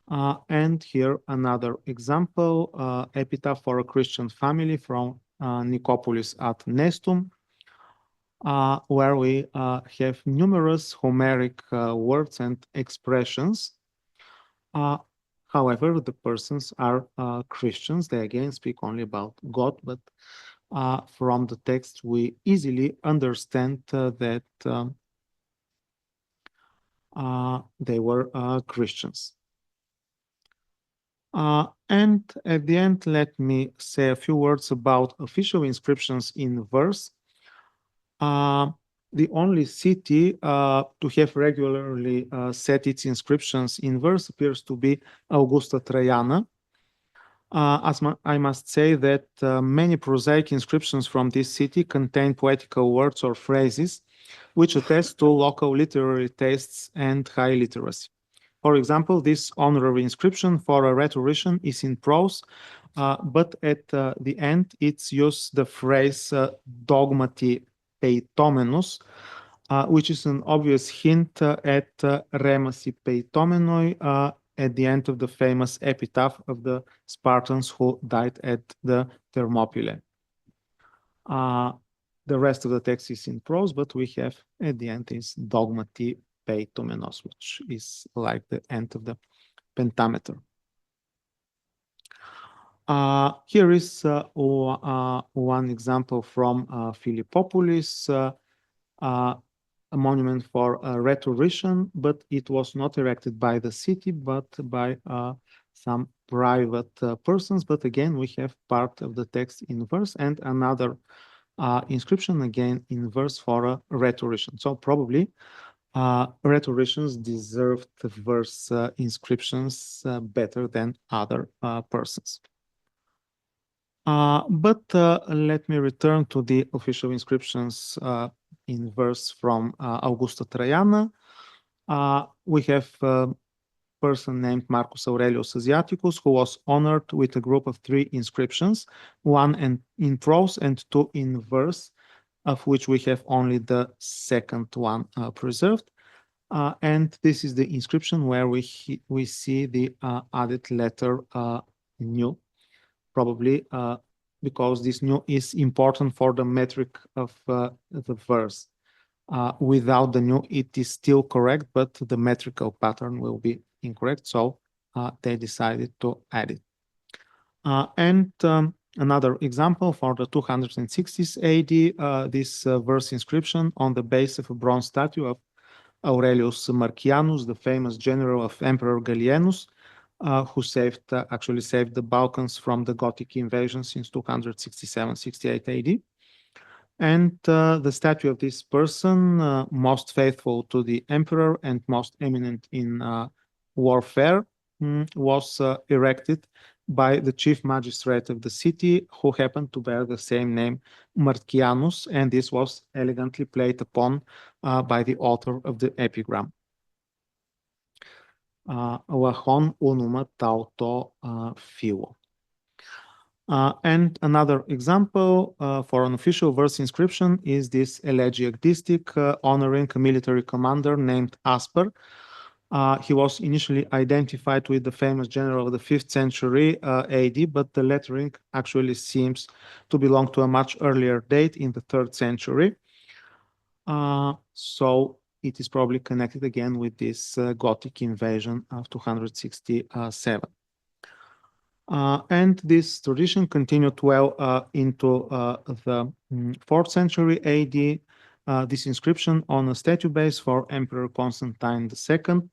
And here another example, epitaph for a Christian family from Nicopolis at Nestum, where we have numerous Homeric words and expressions. However, the persons are Christians. They again speak only about God, but from the text we easily understand that they were Christians. And at the end, let me say a few words about official inscriptions in verse. The only city to have regularly set its inscriptions in verse appears to be Augusta Traiana. I must say that many prosaic inscriptions from this city contain poetical words or phrases which attest to local literary tastes and high literacy. For example, this honorary inscription for a rhetorician is in prose, but at the end it's used the phrase dogmati peitomenos, which is an obvious hint at remasi peitomenoi at the end of the famous epitaph of the Spartans who died at the Thermopylae. The rest of the text is in prose, but we have at the end is dogmati peitomenos, which is like the end of the pentameter. Here is one example from Philippopolis, a monument for a rhetorician, but it was not erected by the city, but by some private persons. But again, we have part of the text in verse and another inscription again in verse for a rhetorician. So probably rhetoricians deserved the verse inscriptions better than other persons. But let me return to the official inscriptions in verse from Augusta Traiana. We have a person named Marcus Aurelius Asiaticus, who was honored with a group of 3 inscriptions, one in prose and 2 in verse, of which we have only the second one preserved. And this is the inscription where we see the added letter nu, probably because this nu is important for the metric of the verse. Without the nu, it is still correct, but the metrical pattern will be incorrect, so they decided to add it. And another example for the 260s AD, this verse inscription on the base of a bronze statue of Aurelius Marcianus, the famous general of Emperor Gallienus, who actually saved the Balkans from the Gothic invasion since 267-68 AD. And the statue of this person, most faithful to the emperor and most eminent in warfare, was erected by the chief magistrate of the city, who happened to bear the same name, Marcianus, and this was elegantly played upon by the author of the epigram. Lachon unuma tauto philo. And another example for an official verse inscription is this elegiac distich honoring a military commander named Asper. He was initially identified with the famous general of the 5th century AD, but the lettering actually seems to belong to a much earlier date in the 3rd century. So it is probably connected again with this Gothic invasion of 267. And this tradition continued well into the 4th century AD. This inscription on a statue base for Emperor Constantine II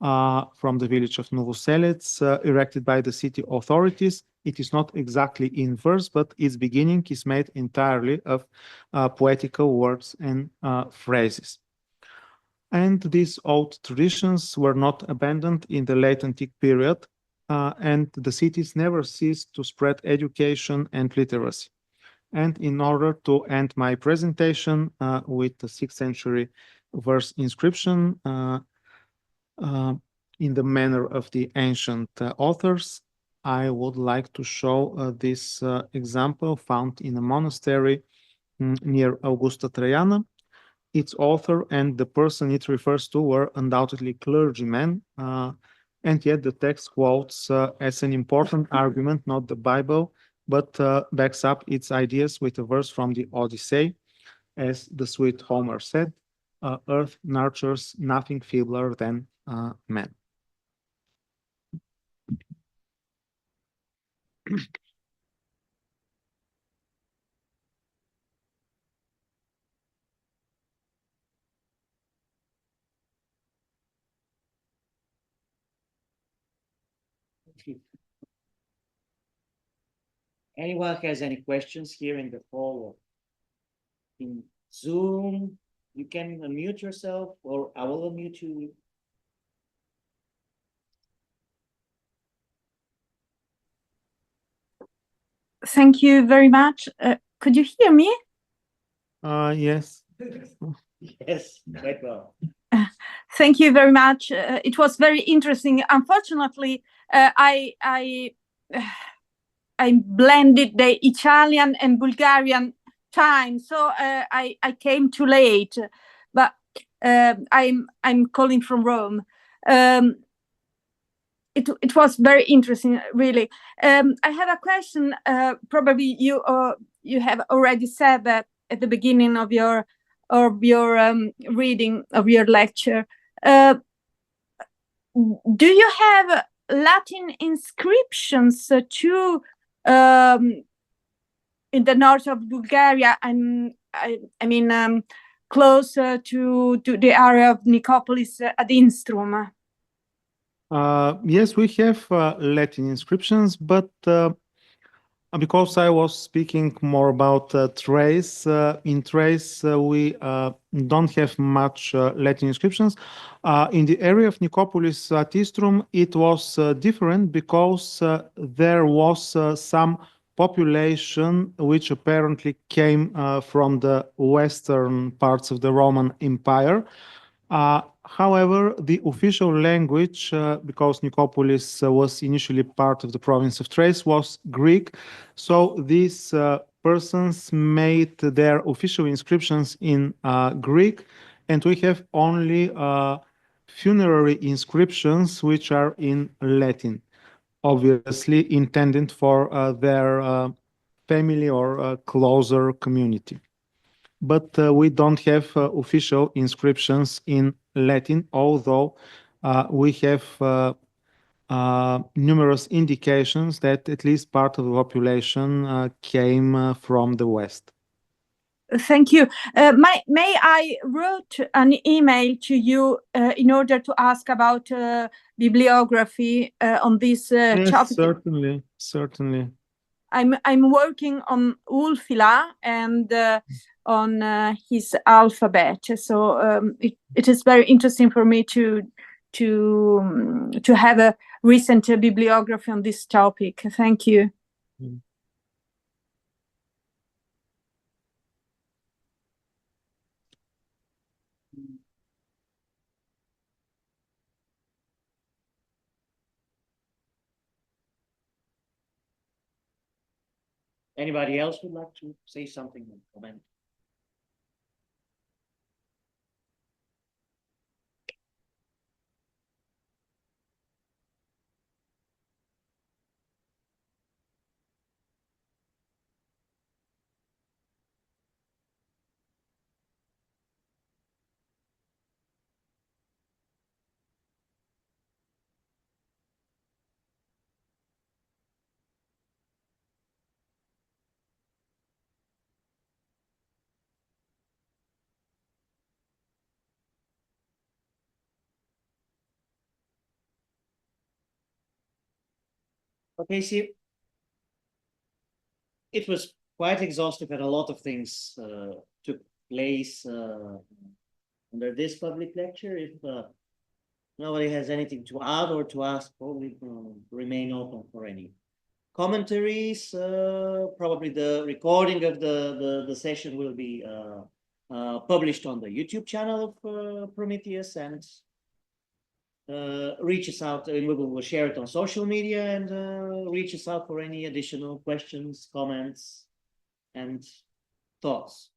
from the village of Novoselets, erected by the city authorities. It is not exactly in verse, but its beginning is made entirely of poetical words and phrases. And these old traditions were not abandoned in the late antique period, and the cities never ceased to spread education and literacy. And in order to end my presentation with the 6th century verse inscription, in the manner of the ancient authors, I would like to show this example found in a monastery near Augusta Traiana. Its author and the person it refers to were undoubtedly clergymen, and yet the text quotes as an important argument not the Bible, but backs up its ideas with a verse from the Odyssey, as the sweet Homer said, earth nurtures nothing feebler than man. Anyone has any questions here in the hall or in Zoom? You can unmute yourself, or I will unmute you. Thank you very much. Could you hear me? Yes. Yes, quite well. Thank you very much. It was very interesting. Unfortunately, I blended the Italian and Bulgarian time, so I came too late. But I'm calling from Rome. It was very interesting, really. I have a question. Probably you have already said that at the beginning of your reading of your lecture. Do you have Latin inscriptions too in the north of Bulgaria? I mean, closer to the area of Nicopolis ad Instrum. Yes, we have Latin inscriptions, but because I was speaking more about Thrace, in Thrace we don't have much Latin inscriptions. In the area of Nicopolis at Istrum, it was different because there was some population which apparently came from the western parts of the Roman Empire. However, the official language, because Nicopolis was initially part of the province of Thrace, was Greek. So these persons made their official inscriptions in Greek, and we have only funerary inscriptions which are in Latin, obviously intended for their family or closer community. But we don't have official inscriptions in Latin, although we have numerous indications that at least part of the population came from the West. Thank you. May I wrote an email to you in order to ask about bibliography on this Yes, topic? certainly. I'm working on Ulfila and on his alphabet, so it is very interesting for me to have a recent bibliography on this topic. Thank you. Mm. Anybody else would like to say something or comment? Okay, see, it was quite exhaustive and a lot of things took place under this public lecture. If nobody has anything to add or to ask, probably remain open for any commentaries. Probably the recording of the session will be published on the YouTube channel of Prometheus, and reach us out, and we will share it on social media, and reach us out for any additional questions, comments, and thoughts.